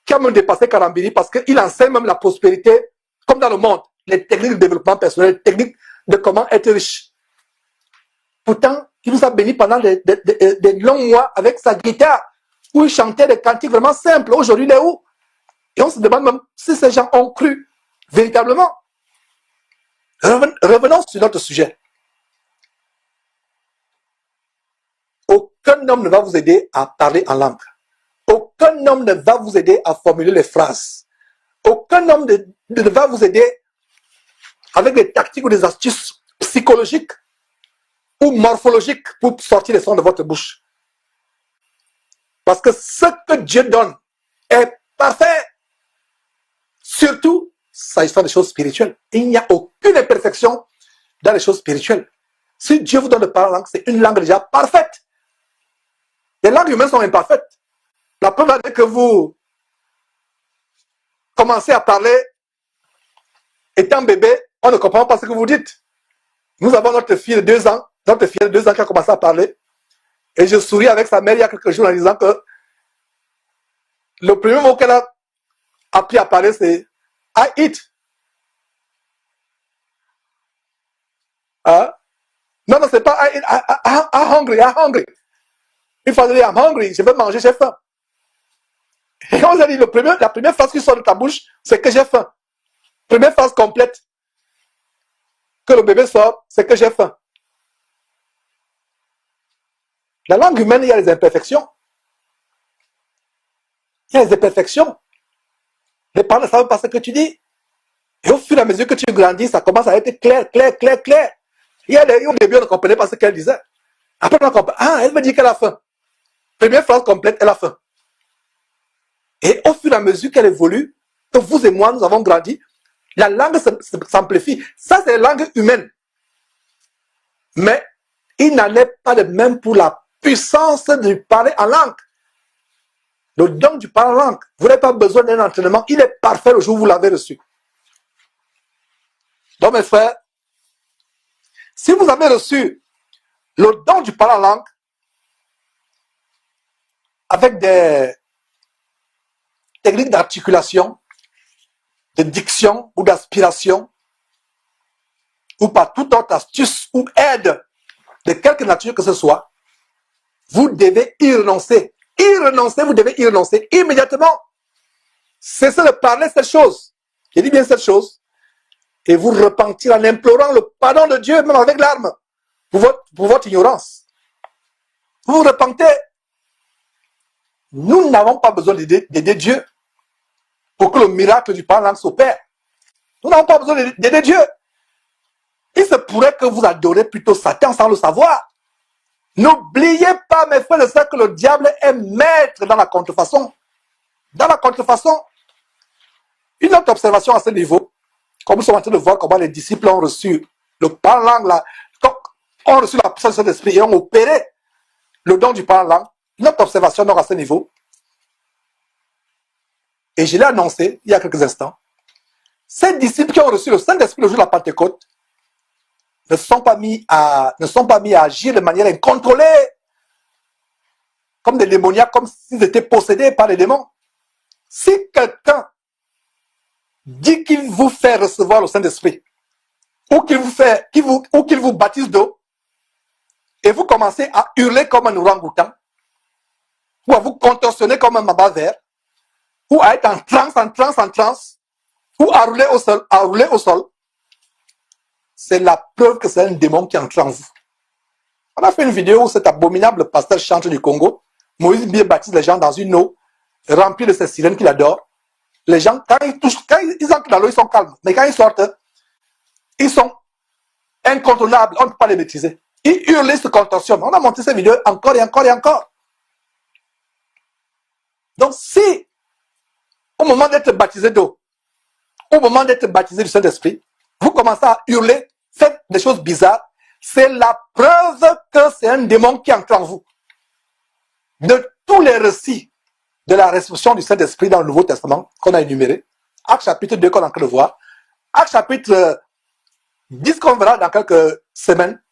qui a même dépassé Karambiri parce qu'il enseigne même la prospérité, comme dans le monde, les techniques de développement personnel, les techniques de comment être riche. Pourtant, il nous a bénis pendant des longs mois avec sa guitare, où il chantait des cantiques vraiment simples. Aujourd'hui, il est où? Et on se demande même si ces gens ont cru véritablement. Revenons sur notre sujet. Aucun homme ne va vous aider à parler en langue. Aucun homme ne va vous aider à formuler les phrases. Aucun homme ne va vous aider avec des tactiques ou des astuces psychologiques ou morphologiques pour sortir les sons de votre bouche. Parce que ce que Dieu donne est parfait. Surtout, s'agissant des choses spirituelles. Il n'y a aucune imperfection dans les choses spirituelles. Si Dieu vous donne de parler en langue, c'est une langue déjà parfaite. Les langues humaines sont imparfaites. La preuve est que vous commencez à parler étant bébé, on ne comprend pas ce que vous dites. Nous avons notre fille de 2 ans, qui a commencé à parler. Et je souris avec sa mère il y a quelques jours en disant que le premier mot qu'elle a appris à parler, c'est I eat. Hein? Non, c'est pas I eat, I hungry. Une phrase dit I'm hungry, je veux manger, j'ai faim. Et quand vous avez dit la première phrase qui sort de ta bouche, c'est que j'ai faim. Première phrase complète que le bébé sort, c'est que j'ai faim. La langue humaine, il y a des imperfections. Il y a des imperfections. Les parents ne savent pas ce que tu dis. Et au fur et à mesure que tu grandis, ça commence à être clair, clair, clair, clair. Au début, on ne comprenait pas ce qu'elle disait. Après, on comprend. Ah, elle me dit qu'elle a faim. Première phrase complète, elle a faim. Et au fur et à mesure qu'elle évolue, que vous et moi, nous avons grandi, la langue s'amplifie. Ça, c'est la langue humaine. Mais il n'en est pas de même pour la puissance du parler en langue. Le don du parler en langue. Vous n'avez pas besoin d'un entraînement. Il est parfait le jour où vous l'avez reçu. Donc, mes frères, si vous avez reçu le don du parler en langue avec des techniques d'articulation, de diction ou d'aspiration, ou par toute autre astuce ou aide de quelque nature que ce soit, vous devez y renoncer. Y renoncer, vous devez y renoncer immédiatement. Cessez de parler cette chose. Je dis bien cette chose. Et vous repentir en implorant le pardon de Dieu, même avec l'arme, pour votre ignorance. Vous vous repentez. Nous n'avons pas besoin d'aider Dieu pour que le miracle du parlant s'opère. Nous n'avons pas besoin d'aider Dieu. Il se pourrait que vous adorez plutôt Satan sans le savoir. N'oubliez pas, mes frères et sœurs, que le diable est maître dans la contrefaçon. Dans la contrefaçon. Une autre observation à ce niveau, comme nous sommes en train de voir comment les disciples ont reçu le parlant, ont reçu la puissance de l'esprit et ont opéré le don du parlant. Une autre observation donc à ce niveau, et je l'ai annoncé il y a quelques instants, ces disciples qui ont reçu le Saint-Esprit le jour de la Pentecôte ne sont pas mis à agir de manière incontrôlée, comme des démoniaques, comme s'ils étaient possédés par les démons. Si quelqu'un dit qu'il vous fait recevoir le Saint-Esprit, ou qu'il vous baptise d'eau, et vous commencez à hurler comme un orang-outan, ou à vous contorsionner comme un mamba vert, ou à être en transe, ou à rouler au sol, c'est la preuve que c'est un démon qui entre en vous. On a fait une vidéo où cet abominable pasteur chantre du Congo, Moïse bien baptise les gens dans une eau remplie de ces sirènes qu'il adore. Les gens, quand ils entrent dans l'eau, ils sont calmes. Mais quand ils sortent, ils sont incontrôlables. On ne peut pas les maîtriser. Ils hurlent, ils se contorsionnent. On a monté ces vidéos encore et encore et encore. Donc si, au moment d'être baptisé d'eau, au moment d'être baptisé du Saint-Esprit, vous commencez à hurler, faites des choses bizarres, c'est la preuve que c'est un démon qui entre en vous. De tous les récits de la réception du Saint-Esprit dans le Nouveau Testament qu'on a énuméré, Actes chapitre 2 qu'on est en train de voir, Actes chapitre 10 qu'on verra dans quelques semaines,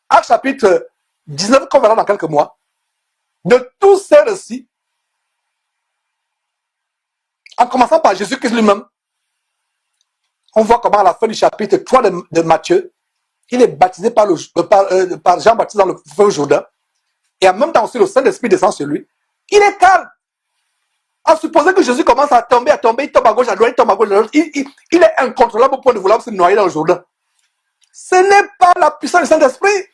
Actes chapitre 19 qu'on verra dans quelques mois, de tous ces récits, en commençant par Jésus-Christ lui-même, on voit comment à la fin du chapitre 3 de Matthieu, il est baptisé par Jean-Baptiste dans le fleuve Jourdain, et en même temps aussi le Saint-Esprit descend sur lui. Il est calme. À supposer que Jésus commence à tomber, il tombe à gauche, à droite, il tombe à gauche, à droite, il est incontrôlable au point de vouloir se noyer dans le Jourdain. Ce n'est pas la puissance du Saint-Esprit.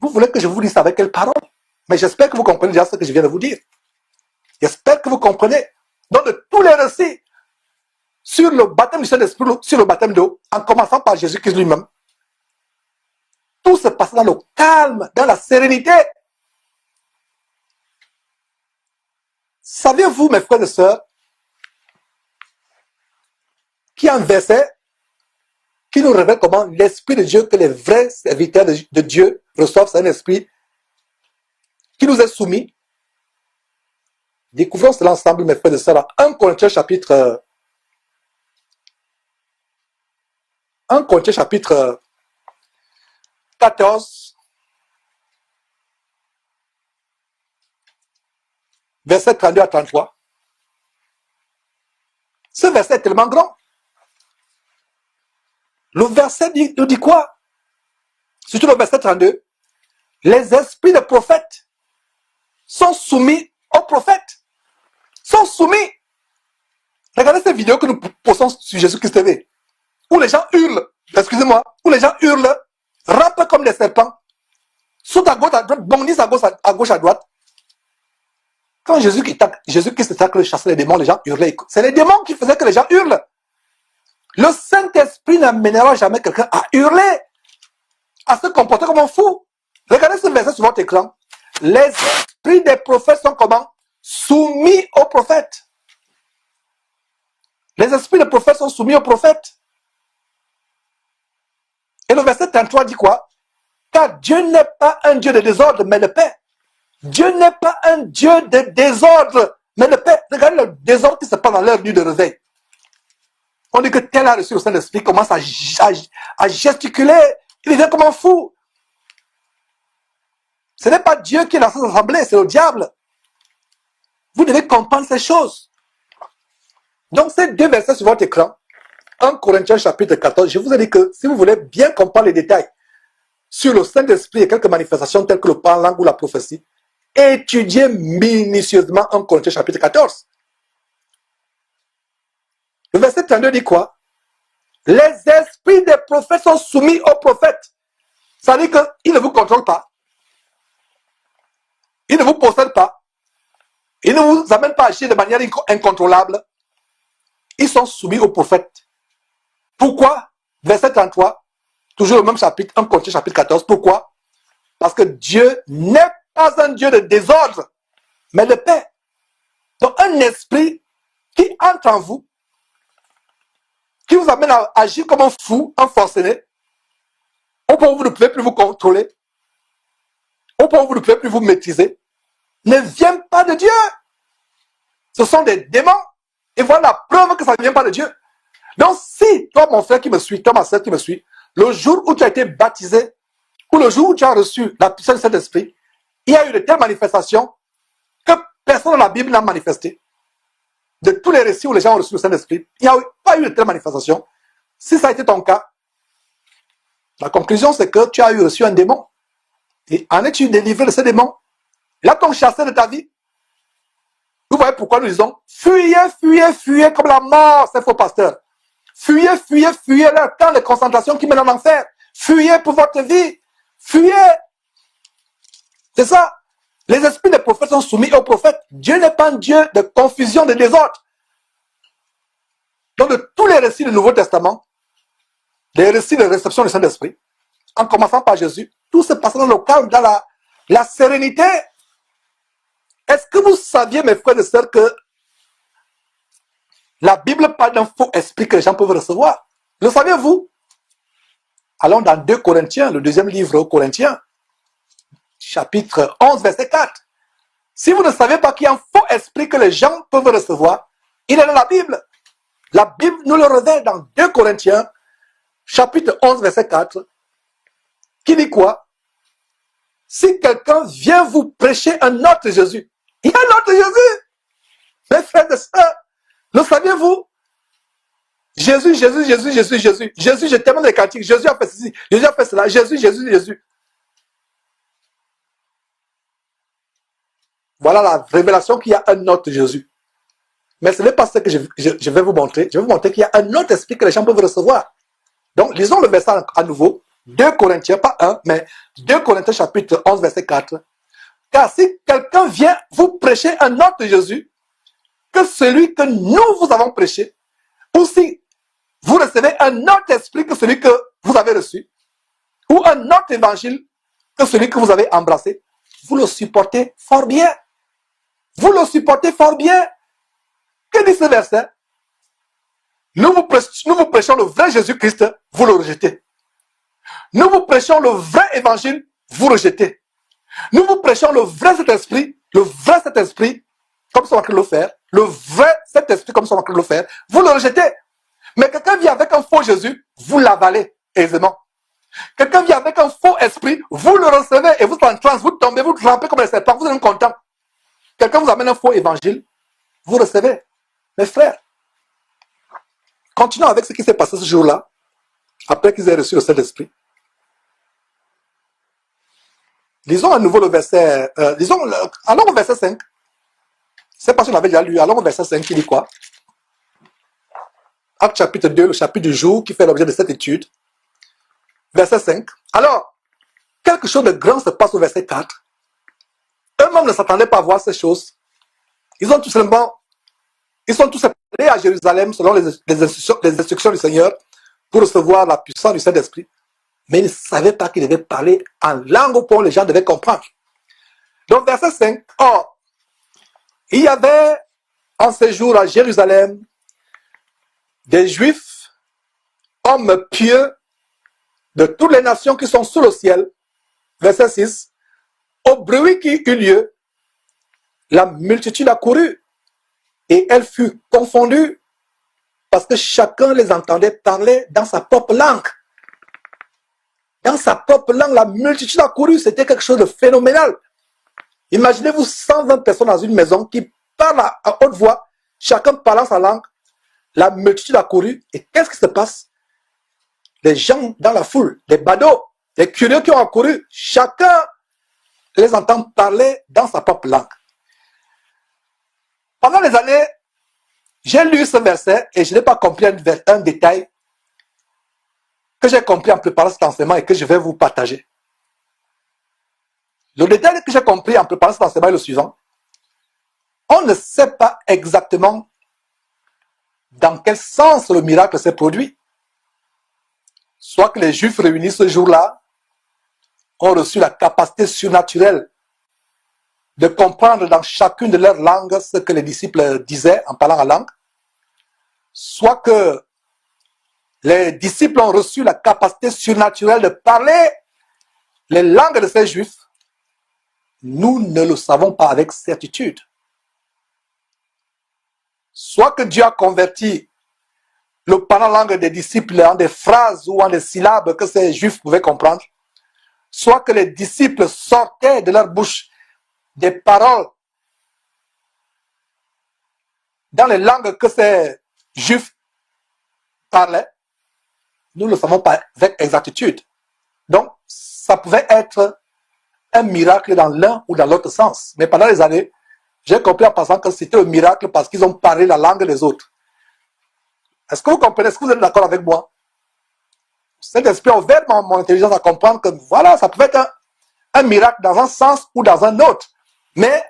Vous voulez que je vous dise avec quelle parole? Mais j'espère que vous comprenez déjà ce que je viens de vous dire. J'espère que vous comprenez. Donc de tous les récits sur le baptême du Saint-Esprit, sur le baptême d'eau, en commençant par Jésus-Christ lui-même, tout se passe dans le calme, dans la sérénité. Saviez-vous, mes frères et sœurs, qu'il y a un verset qui nous révèle comment l'Esprit de Dieu, que les vrais serviteurs de Dieu reçoivent, c'est un esprit qui nous est soumis. Découvrons cela ensemble, mes frères et sœurs, à 1 Corinthiens chapitre 14, verset 32 à 33. Ce verset est tellement grand. Le verset nous dit quoi? Surtout le verset 32. Les esprits de prophètes sont soumis aux prophètes. Sont soumis. Regardez ces vidéos que nous postons sur Jésus-Christ TV, où les gens hurlent, excusez-moi, où les gens hurlent, rampent comme des serpents, sautent à gauche, à droite, bondissent à gauche, à droite. Quand Jésus-Christ était chasser les démons, les gens hurlaient. C'est les démons qui faisaient que les gens hurlent. Le Saint-Esprit n'amènera jamais quelqu'un à hurler, à se comporter comme un fou. Regardez ce verset sur votre écran. Les esprits des prophètes sont comment? Soumis aux prophètes. Les esprits des prophètes sont soumis aux prophètes. Et le verset 33 dit quoi? Car Dieu n'est pas un Dieu de désordre, mais de paix. Dieu n'est pas un Dieu de désordre, mais de paix. Regardez le désordre qui se passe dans leur nuit de réveil. On dit que tel a reçu le Saint-Esprit, commence à gesticuler, il devient comme un fou. Ce n'est pas Dieu qui est dans cette assemblée, c'est le diable. Vous devez comprendre ces choses. Donc ces deux versets sur votre écran, 1 Corinthiens chapitre 14, je vous ai dit que si vous voulez bien comprendre les détails sur le Saint-Esprit et quelques manifestations telles que le parler en langue ou la prophétie, étudiez minutieusement 1 Corinthiens chapitre 14. Le verset 32 dit quoi? Les esprits des prophètes sont soumis aux prophètes. Ça veut dire qu'ils ne vous contrôlent pas. Ils ne vous possèdent pas. Ils ne vous amènent pas à agir de manière incontrôlable. Ils sont soumis aux prophètes. Pourquoi? Verset 33, toujours le même chapitre, 1 Corinthiens chapitre 14. Pourquoi? Parce que Dieu n'est pas un Dieu de désordre, mais de paix. Donc un esprit qui entre en vous, qui vous amène à agir comme un fou, un forcené, au point où vous ne pouvez plus vous contrôler, au point où vous ne pouvez plus vous maîtriser, ne vient pas de Dieu. Ce sont des démons. Et voilà la preuve que ça ne vient pas de Dieu. Donc si, toi mon frère qui me suit, toi ma soeur qui me suit, le jour où tu as été baptisé, ou le jour où tu as reçu la puissance de Saint-Esprit, il y a eu de telles manifestations que personne dans la Bible n'a manifesté. De tous les récits où les gens ont reçu le Saint-Esprit, il n'y a pas eu de telles manifestations. Si ça a été ton cas, la conclusion c'est que tu as eu reçu un démon. Et en es-tu délivré de ce démon? Là, ton chassé de ta vie. Vous voyez pourquoi nous disons, fuyez, fuyez, fuyez comme la mort, ces faux pasteurs. Fuyez, fuyez, fuyez leur camp de concentration qui mène en enfer. Fuyez pour votre vie. Fuyez. C'est ça. Les esprits des prophètes sont soumis aux prophètes. Dieu n'est pas un Dieu de confusion, de désordre. Donc, de tous les récits du Nouveau Testament, les récits de réception du Saint-Esprit, en commençant par Jésus, tout se passe dans le calme, dans la sérénité. Est-ce que vous saviez, mes frères et sœurs, que la Bible parle d'un faux esprit que les gens peuvent recevoir? Le saviez-vous? Allons dans 2 Corinthiens, le deuxième livre aux Corinthiens, chapitre 11, verset 4. Si vous ne savez pas qu'il y a un faux esprit que les gens peuvent recevoir, il est dans la Bible. La Bible nous le révèle dans 2 Corinthiens, chapitre 11, verset 4, qui dit quoi? Si quelqu'un vient vous prêcher un autre Jésus, il y a un autre Jésus. Mes frères et sœurs, le saviez-vous? Jésus, Jésus, Jésus, Jésus, Jésus. Jésus, je t'aime dans les cantiques. Jésus a fait ceci, Jésus a fait cela. Jésus, Jésus, Jésus. Voilà la révélation qu'il y a un autre Jésus. Mais ce n'est pas ce que je vais vous montrer. Je vais vous montrer qu'il y a un autre esprit que les gens peuvent recevoir. Donc, lisons le verset à nouveau. 2 Corinthiens, pas 1, mais 2 Corinthiens chapitre 11, verset 4. Car si quelqu'un vient vous prêcher un autre Jésus que celui que nous vous avons prêché, ou si vous recevez un autre esprit que celui que vous avez reçu, ou un autre évangile que celui que vous avez embrassé, vous le supportez fort bien. Vous le supportez fort bien. Que dit ce verset? Nous vous prêchons le vrai Jésus-Christ, vous le rejetez. Nous vous prêchons le vrai évangile, vous rejetez. Nous vous prêchons le vrai Saint-Esprit, comme ça on va le faire, le vrai Saint-Esprit, comme ça on va le faire, vous le rejetez. Mais quelqu'un vient avec un faux Jésus, vous l'avalez aisément. Quelqu'un vient avec un faux esprit, vous le recevez et vous êtes en transe, vous tombez, vous trempez comme les serpents, vous êtes content. Quelqu'un vous amène un faux évangile, vous recevez. Mes frères, continuons avec ce qui s'est passé ce jour-là, après qu'ils aient reçu le Saint-Esprit. Lisons à nouveau le verset, allons au verset 5. C'est parce qu'on avait déjà lu, allons au verset 5, qui dit quoi? Acte chapitre 2, le chapitre du jour qui fait l'objet de cette étude. Verset 5. Alors, quelque chose de grand se passe au verset 4. Eux-mêmes ne s'attendaient pas à voir ces choses. Ils sont tous allés à Jérusalem selon les instructions du Seigneur pour recevoir la puissance du Saint-Esprit. Mais ils ne savaient pas qu'ils devaient parler en langue au point où les gens devaient comprendre. Donc, verset 5. Or, il y avait en séjour à Jérusalem des Juifs, hommes pieux de toutes les nations qui sont sous le ciel. Verset 6. Au bruit qui eut lieu, la multitude accourut et elle fut confondue parce que chacun les entendait parler dans sa propre langue. Dans sa propre langue, la multitude accourut, c'était quelque chose de phénoménal. Imaginez-vous 120 personnes dans une maison qui parlent à haute voix, chacun parlant sa langue. La multitude accourut et qu'est-ce qui se passe? Les gens dans la foule, les badauds, les curieux qui ont accouru, chacun les entend parler dans sa propre langue. Pendant les années, j'ai lu ce verset et je n'ai pas compris un détail que j'ai compris en préparant cet enseignement et que je vais vous partager. Le détail que j'ai compris en préparant cet enseignement est le suivant. On ne sait pas exactement dans quel sens le miracle s'est produit. Soit que les Juifs réunis ce jour-là ont reçu la capacité surnaturelle de comprendre dans chacune de leurs langues ce que les disciples disaient en parlant en langue, soit que les disciples ont reçu la capacité surnaturelle de parler les langues de ces Juifs. Nous ne le savons pas avec certitude. Soit que Dieu a converti le parlant langue des disciples en des phrases ou en des syllabes que ces Juifs pouvaient comprendre, soit que les disciples sortaient de leur bouche des paroles dans les langues que ces Juifs parlaient, nous ne le savons pas avec exactitude. Donc, ça pouvait être un miracle dans l'un ou dans l'autre sens. Mais pendant les années, j'ai compris en pensant que c'était un miracle parce qu'ils ont parlé la langue des autres. Est-ce que vous comprenez? Est-ce que vous êtes d'accord avec moi? Cet esprit a ouvert mon intelligence à comprendre que voilà, ça pouvait être un miracle dans un sens ou dans un autre. Mais,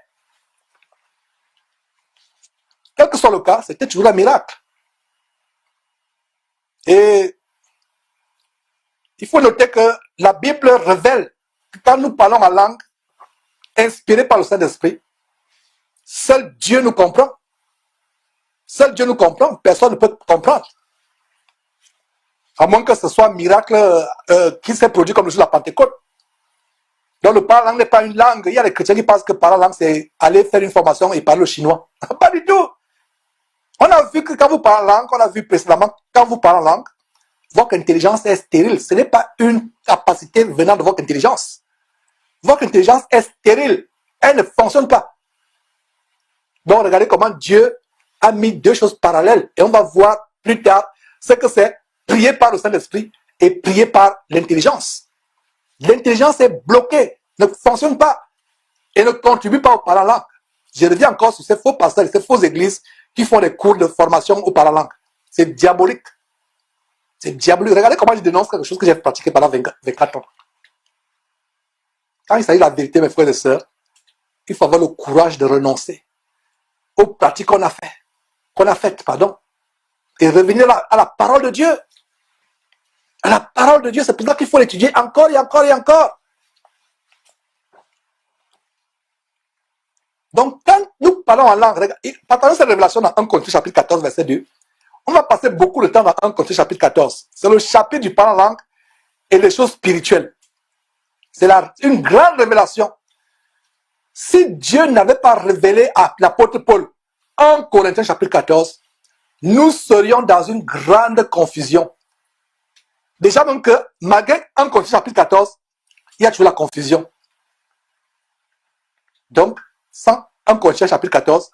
quel que soit le cas, c'était toujours un miracle. Et il faut noter que la Bible révèle que quand nous parlons en langue inspirée par le Saint-Esprit, seul Dieu nous comprend. Seul Dieu nous comprend, personne ne peut comprendre. À moins que ce soit un miracle qui s'est produit comme le jour de la Pentecôte. Donc le parler langue n'est pas une langue. Il y a des chrétiens qui pensent que parler langue, c'est aller faire une formation et parler le chinois. Pas du tout. On a vu que quand vous parlez langue, on a vu précédemment, quand vous parlez langue, votre intelligence est stérile. Ce n'est pas une capacité venant de votre intelligence. Votre intelligence est stérile. Elle ne fonctionne pas. Donc regardez comment Dieu a mis deux choses parallèles. Et on va voir plus tard ce que c'est prier par le Saint-Esprit et prier par l'intelligence. L'intelligence est bloquée, ne fonctionne pas et ne contribue pas au parlant langue. Je reviens encore sur ces faux pasteurs, ces fausses églises qui font des cours de formation au parlant langue. C'est diabolique. C'est diabolique. Regardez comment je dénonce quelque chose que j'ai pratiqué pendant 24 ans. Quand il s'agit de la vérité, mes frères et sœurs, il faut avoir le courage de renoncer aux pratiques qu'on a faites, et revenir à la parole de Dieu. À la parole de Dieu, c'est pour ça qu'il faut l'étudier encore et encore et encore. Donc, quand nous parlons en langue, partagons cette révélation dans 1 Corinthiens chapitre 14, verset 2. On va passer beaucoup de temps dans 1 Corinthiens chapitre 14. C'est le chapitre du parlant en langue et des choses spirituelles. C'est une grande révélation. Si Dieu n'avait pas révélé à l'apôtre Paul 1 Corinthiens chapitre 14, nous serions dans une grande confusion. Déjà même que, malgré 1 Corinthiens chapitre 14, il y a toujours la confusion. Donc, sans 1 Corinthiens chapitre 14,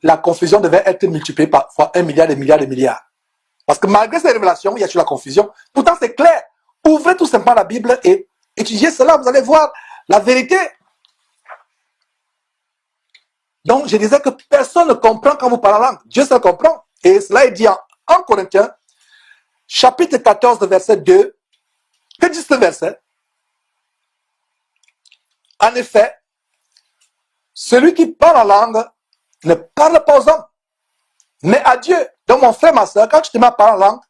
la confusion devait être multipliée par fois 1 milliard, des milliards, des milliards. Parce que malgré ces révélations, il y a toujours la confusion. Pourtant, c'est clair. Ouvrez tout simplement la Bible et étudiez cela. Vous allez voir la vérité. Donc, je disais que personne ne comprend quand vous parlez en langue. Dieu seul comprend. Et cela est dit en 1 Corinthiens, chapitre 14, verset 2. Que dit ce verset? En effet, celui qui parle en langue ne parle pas aux hommes, mais à Dieu. Donc, mon frère, ma soeur, quand tu te mets à parler en langue,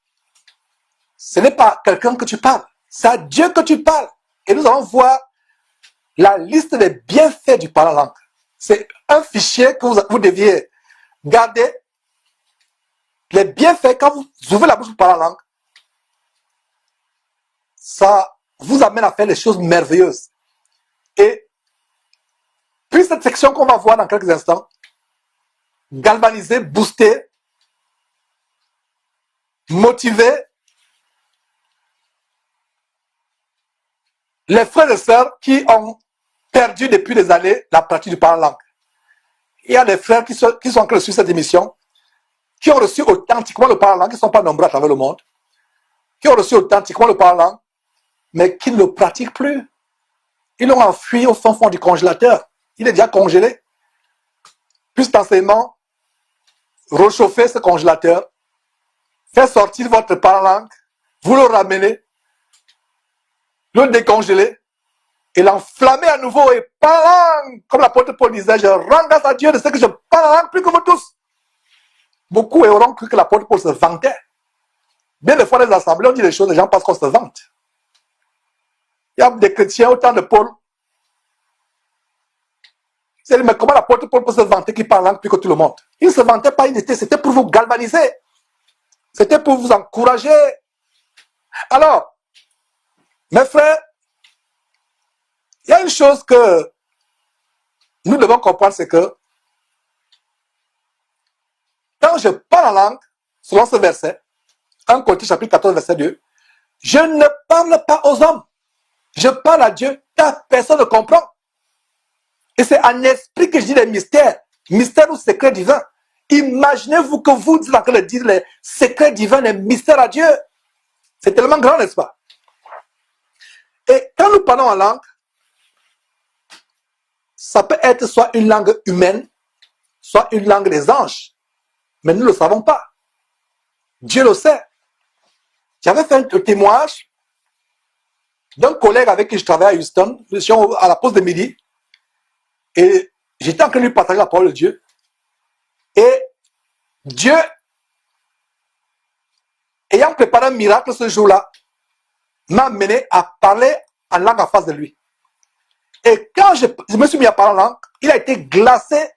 ce n'est pas quelqu'un que tu parles. C'est à Dieu que tu parles. Et nous allons voir la liste des bienfaits du parler en langue. C'est un fichier que vous deviez garder. Les bienfaits, quand vous ouvrez la bouche pour parler en langue, ça vous amène à faire des choses merveilleuses. Et puis cette section qu'on va voir dans quelques instants, galvaniser, booster, motiver les frères et sœurs qui ont perdu depuis des années la pratique du parler en langue. Il y a des frères qui sont en train de suivre cette émission, qui ont reçu authentiquement le parler en langue, qui ne sont pas nombreux à travers le monde, qui ont reçu authentiquement le parler en langue, mais qui ne le pratiquent plus. Ils l'ont enfui au fond du congélateur. Il est déjà congelé. Puis cet enseignement, réchauffez ce congélateur, faites sortir votre parler en langue, vous le ramenez, le décongeler, et l'enflammer à nouveau et parler, comme l'apôtre Paul disait, je rends grâce à Dieu de ce que je parle plus que vous tous. Beaucoup auront cru que l'apôtre Paul se vantait. Bien des fois, les assemblées, on dit des choses, les gens pensent qu'on se vante. Il y a des chrétiens au temps de Paul. C'est mais comment l'apôtre Paul peut se vanter qu'il parle plus que tout le monde? Il ne se vantait pas, c'était pour vous galvaniser. C'était pour vous encourager. Alors, mes frères, il y a une chose que nous devons comprendre, c'est que quand je parle en langue, selon ce verset, 1 Corinthiens chapitre 14, verset 2, je ne parle pas aux hommes. Je parle à Dieu, car personne ne comprend. Et c'est en esprit que je dis les mystères, mystères ou secrets divins. Imaginez-vous que vous êtes en train de dire les secrets divins, les mystères à Dieu. C'est tellement grand, n'est-ce pas? Et quand nous parlons en langue, ça peut être soit une langue humaine, soit une langue des anges. Mais nous ne le savons pas. Dieu le sait. J'avais fait un témoignage d'un collègue avec qui je travaille à Houston, à la pause de midi, et j'étais en train de lui partager la parole de Dieu. Et Dieu, ayant préparé un miracle ce jour-là, m'a amené à parler en langue en face de lui. Et quand je me suis mis à parler en langue, il a été glacé,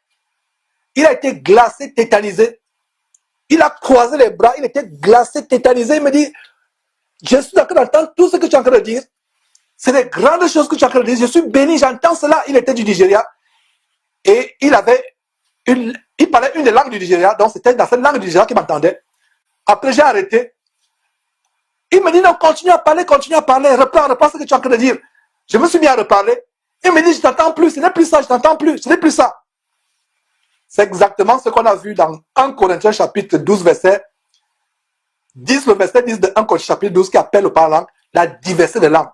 tétanisé. Il a croisé les bras, il était glacé, tétanisé. Il me dit, je suis en train d'entendre tout ce que tu es en train de dire. C'est des grandes choses que tu es en train de dire. Je suis béni, j'entends cela. Il était du Nigeria. Et il parlait une des langues du Nigeria. Donc c'était dans cette langue du Nigeria qu'il m'entendait. Après, j'ai arrêté. Il me dit, non, continue à parler, reprends ce que tu es en train de dire. Je me suis mis à reparler. Il me dit, je t'entends plus, ce n'est plus ça, je t'entends plus, ce n'est plus ça. C'est exactement ce qu'on a vu dans 1 Corinthiens chapitre 12, verset 10, le verset 10 de 1 Corinthiens chapitre 12 qui appelle au parlant la diversité des langues.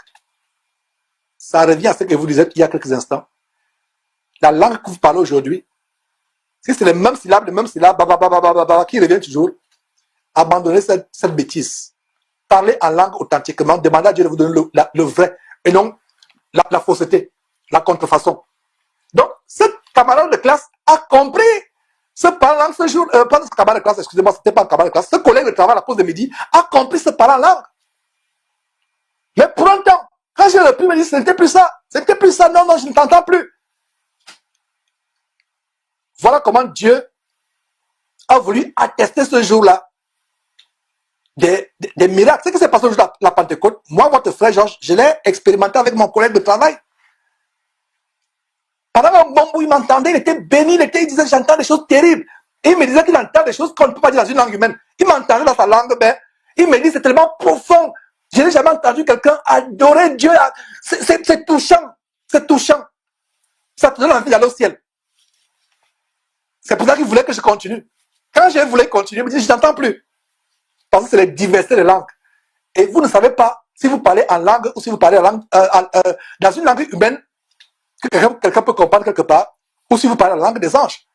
Ça revient à ce que vous disiez il y a quelques instants. La langue que vous parlez aujourd'hui, si c'est les mêmes syllabes, qui reviennent toujours, abandonnez cette bêtise. Parlez en langue authentiquement, demandez à Dieu de vous donner le vrai et non la fausseté, la contrefaçon. Donc, ce camarade de classe a compris ce parlant ce jour, pas ce camarade de classe, excusez-moi, c'était pas un camarade de classe, ce collègue de travail à la pause de midi a compris ce parlant langue. Mais pour un temps, quand j'ai repris, il me dit, ce n'était plus ça, non, je ne t'entends plus. Voilà comment Dieu a voulu attester ce jour-là des miracles. C'est ce qui s'est passé le jour de la Pentecôte. Moi, votre frère Georges, je l'ai expérimenté avec mon collègue de travail. Pendant un bon bout, il m'entendait, il était béni, il disait, j'entends des choses terribles. Et il me disait qu'il entend des choses qu'on ne peut pas dire dans une langue humaine. Il m'entendait dans sa langue, ben, il me dit, c'est tellement profond. Je n'ai jamais entendu quelqu'un adorer Dieu. C'est touchant. C'est touchant. Ça te donne envie d'aller au ciel. C'est pour ça qu'il voulait que je continue. Quand je voulais continuer, il me dit, je n'entends plus. Parce que c'est les diversités de langues. Et vous ne savez pas si vous parlez en langue ou si vous parlez en langue, dans une langue humaine, que quelqu'un peut comprendre quelque part, ou si vous parlez la langue des anges.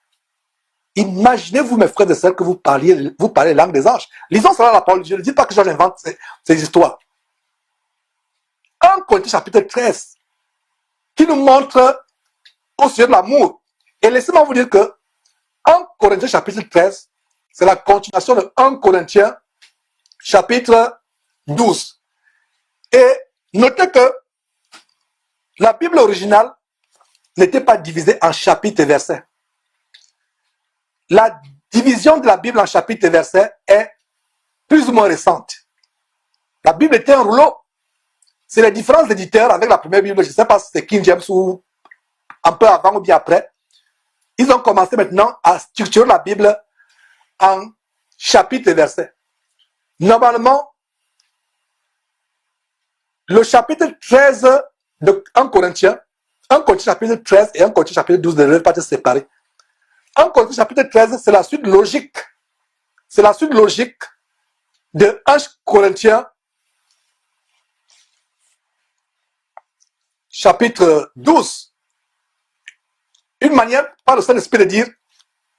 Imaginez-vous, mes frères et sœurs, que vous parlez la langue des anges. Lisons cela dans la parole de Dieu. Ne dites pas que j'invente ces histoires. 1 Corinthiens chapitre 13, qui nous montre au sujet de l'amour. Et laissez-moi vous dire que 1 Corinthiens chapitre 13, c'est la continuation de 1 Corinthiens chapitre 12. Et notez que la Bible originale n'était pas divisée en chapitres et versets. La division de la Bible en chapitres et versets est plus ou moins récente. La Bible était un rouleau. C'est les différents éditeurs avec la première Bible, je ne sais pas si c'est King James ou un peu avant ou bien après. Ils ont commencé maintenant à structurer la Bible en chapitres et versets. Normalement, le chapitre 13 de 1 Corinthiens chapitre 13 et 1 Corinthiens chapitre 12 ne devraient pas être séparés. 1 Corinthiens chapitre 13, c'est la suite logique. C'est la suite logique de 1 Corinthiens chapitre 12. Une manière par le Saint-Esprit de dire,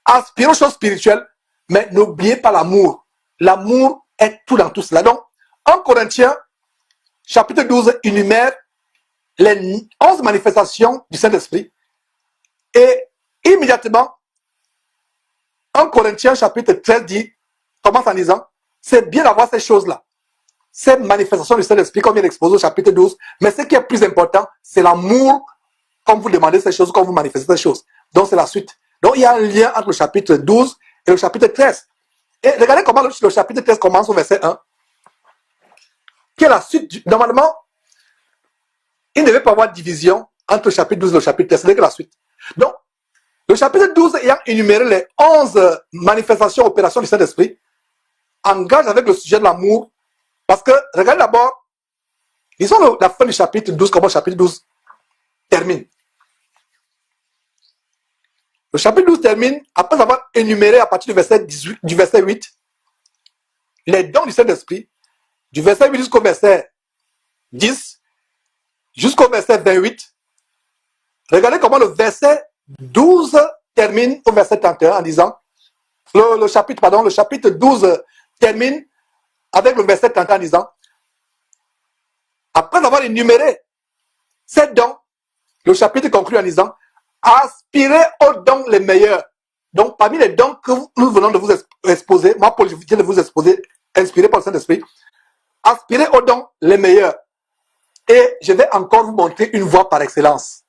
aspirez aux choses spirituelles, mais n'oubliez pas l'amour. L'amour est tout dans tout cela. Donc, 1 Corinthiens chapitre 12 énumère les 11 manifestations du Saint-Esprit. Et immédiatement, 1 Corinthiens chapitre 13 dit, commence en disant, c'est bien d'avoir ces choses-là, ces manifestations du Saint-Esprit, comme il est exposé au chapitre 12, mais ce qui est plus important, c'est l'amour, quand vous demandez ces choses, quand vous manifestez ces choses. Donc c'est la suite. Donc il y a un lien entre le chapitre 12 et le chapitre 13. Et regardez comment le chapitre 13 commence au verset 1, qui est la suite. Normalement, il ne devait pas avoir de division entre le chapitre 12 et le chapitre 13, ce n'est que la suite. Donc, le chapitre 12 ayant énuméré les 11 manifestations, opérations du Saint-Esprit, engage avec le sujet de l'amour, parce que, regardez d'abord, lisons la fin du chapitre 12, comment le chapitre 12 termine. Le chapitre 12 termine, après avoir énuméré à partir du verset 8, les dons du Saint-Esprit, du verset 8 jusqu'au verset 10, jusqu'au verset 28. Regardez comment le verset 12 termine au verset 31 en disant, le chapitre 12 termine avec le verset 31 en disant, après avoir énuméré ces dons, le chapitre conclut en disant, aspirez aux dons les meilleurs. Donc, parmi les dons que nous venons de vous exposer, moi, Paul, je viens de vous exposer, inspiré par le Saint-Esprit, aspirez aux dons les meilleurs. Et je vais encore vous montrer une voie par excellence.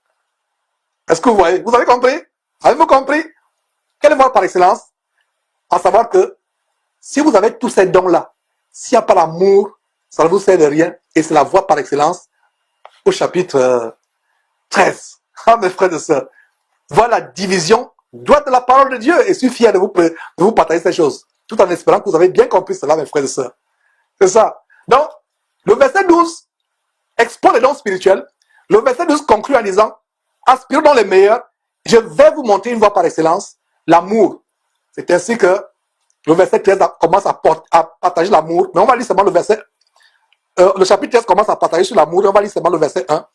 Est-ce que vous voyez? Vous avez compris? Avez-vous compris? Quelle voie par excellence? À savoir que si vous avez tous ces dons-là, s'il n'y a pas l'amour, ça ne vous sert de rien. Et c'est la voie par excellence au chapitre 13. Ah, mes frères et sœurs. Voilà la division droite de la parole de Dieu. Et je suis fier de vous partager ces choses. Tout en espérant que vous avez bien compris cela, mes frères et sœurs. C'est ça. Donc, le verset 12 expose les dons spirituels. Le verset 12 conclut en disant, aspirons dans les meilleurs. Je vais vous montrer une voie par excellence, l'amour. C'est ainsi que le verset 13 commence à partager l'amour. Mais on va lire seulement le chapitre 13 commence à partager sur l'amour. Et on va lire seulement le verset 1.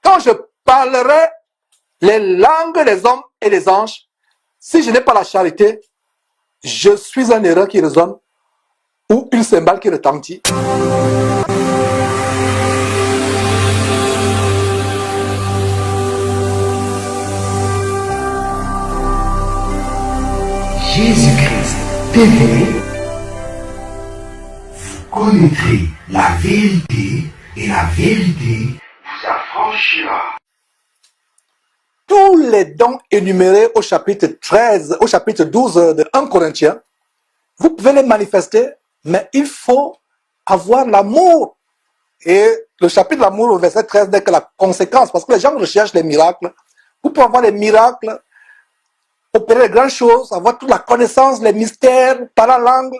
Quand je parlerai les langues des hommes et des anges, si je n'ai pas la charité, je suis un airain qui résonne ou une cymbale qui retentit. Jésus-Christ TV, vous connaîtrez la vérité et la vérité vous affranchira. Tous les dons énumérés au chapitre 13, au chapitre 12 de 1 Corinthiens, vous pouvez les manifester, mais il faut avoir l'amour. Et le chapitre de l'amour au verset 13 n'est que la conséquence, parce que les gens recherchent les miracles. Vous pouvez avoir les miracles, opérer les grandes choses, avoir toute la connaissance, les mystères, parler la langue.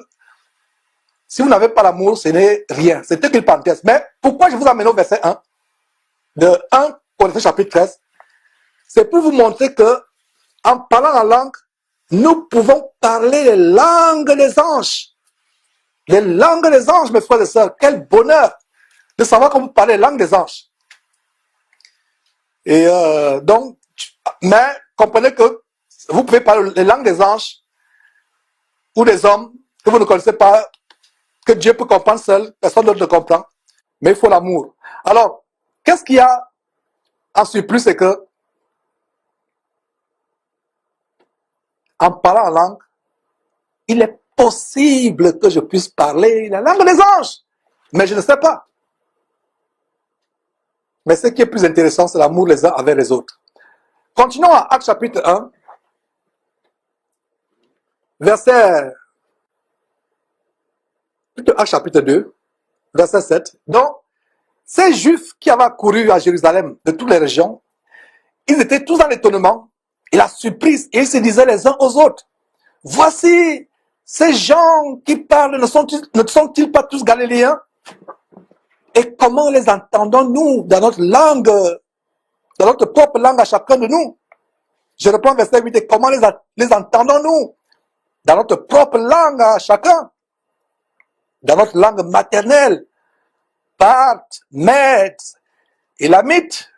Si vous n'avez pas l'amour, ce n'est rien. C'est une parenthèse. Mais pourquoi je vous amène au verset 1 de 1 Corinthiens chapitre 13? C'est pour vous montrer que, en parlant la langue, nous pouvons parler les langues des anges. Les langues des anges, mes frères et sœurs. Quel bonheur de savoir qu'on peut parler les langues des anges. Et donc, mais comprenez que vous pouvez parler les langues des anges ou des hommes que vous ne connaissez pas, que Dieu peut comprendre seul, personne d'autre ne comprend, mais il faut l'amour. Alors, qu'est-ce qu'il y a en surplus, c'est que en parlant en langue, il est possible que je puisse parler la langue des anges, mais je ne sais pas. Mais ce qui est plus intéressant, c'est l'amour les uns avec les autres. Continuons à Actes chapitre 1, verset, plutôt Actes chapitre 2, verset 7. Donc, ces Juifs qui avaient couru à Jérusalem de toutes les régions, ils étaient tous dans l'étonnement et la surprise, et ils se disaient les uns aux autres, voici, ces gens qui parlent ne sont-ils pas tous galiléens? Et comment les entendons-nous dans notre langue, dans notre propre langue à chacun de nous? Je reprends verset 8, et comment les entendons-nous dans notre propre langue à chacun? Dans notre langue maternelle, Parthes, Mèdes, Élamites,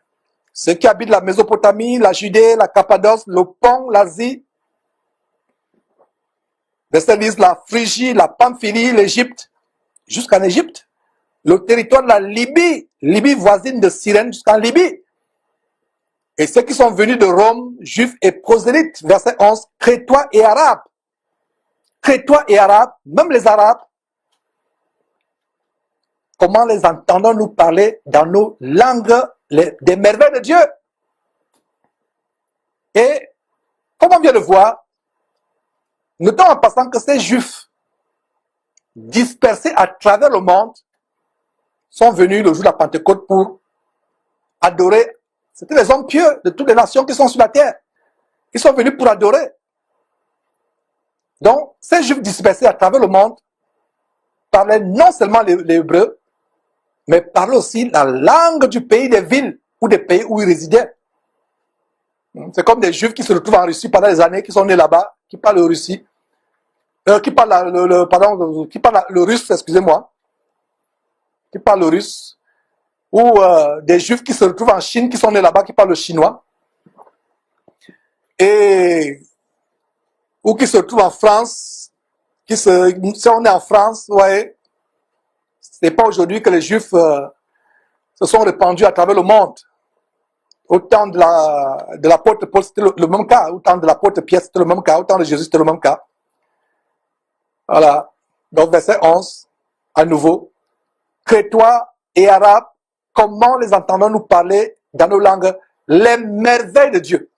ceux qui habitent la Mésopotamie, la Judée, la Cappadoce, le Pont, l'Asie, verset 10, la Phrygie, la Pamphylie, l'Égypte, jusqu'en Égypte, le territoire de la Libye, Libye voisine de Cyrène jusqu'en Libye. Et ceux qui sont venus de Rome, juifs et prosélytes, verset 11, Crétois et Arabes. Crétois et Arabes, même les Arabes, comment les entendons-nous parler dans nos langues des merveilles de Dieu? Et comme on vient de voir, notons en passant que ces Juifs dispersés à travers le monde sont venus le jour de la Pentecôte pour adorer. C'était les hommes pieux de toutes les nations qui sont sur la terre. Ils sont venus pour adorer. Donc, ces Juifs dispersés à travers le monde parlaient non seulement l'hébreu, mais parlaient aussi la langue du pays des villes ou des pays où ils résidaient. C'est comme des Juifs qui se retrouvent en Russie pendant des années, qui sont nés là-bas, qui parlent le Russie, qui parlent le russe, excusez-moi, qui parlent le russe, ou des Juifs qui se retrouvent en Chine, qui sont nés là-bas, qui parlent le chinois, et ou qui se retrouvent en France, si on est en France, ouais, c'est pas aujourd'hui que les Juifs se sont répandus à travers le monde. Au temps de l'apôtre Paul, c'était le même cas. Au temps de l'apôtre Pierre, c'était le même cas. Au temps de Jésus, c'était le même cas. Voilà. Donc, verset 11, à nouveau. Crétois et Arabes, comment les entendons-nous parler dans nos langues? Les merveilles de Dieu.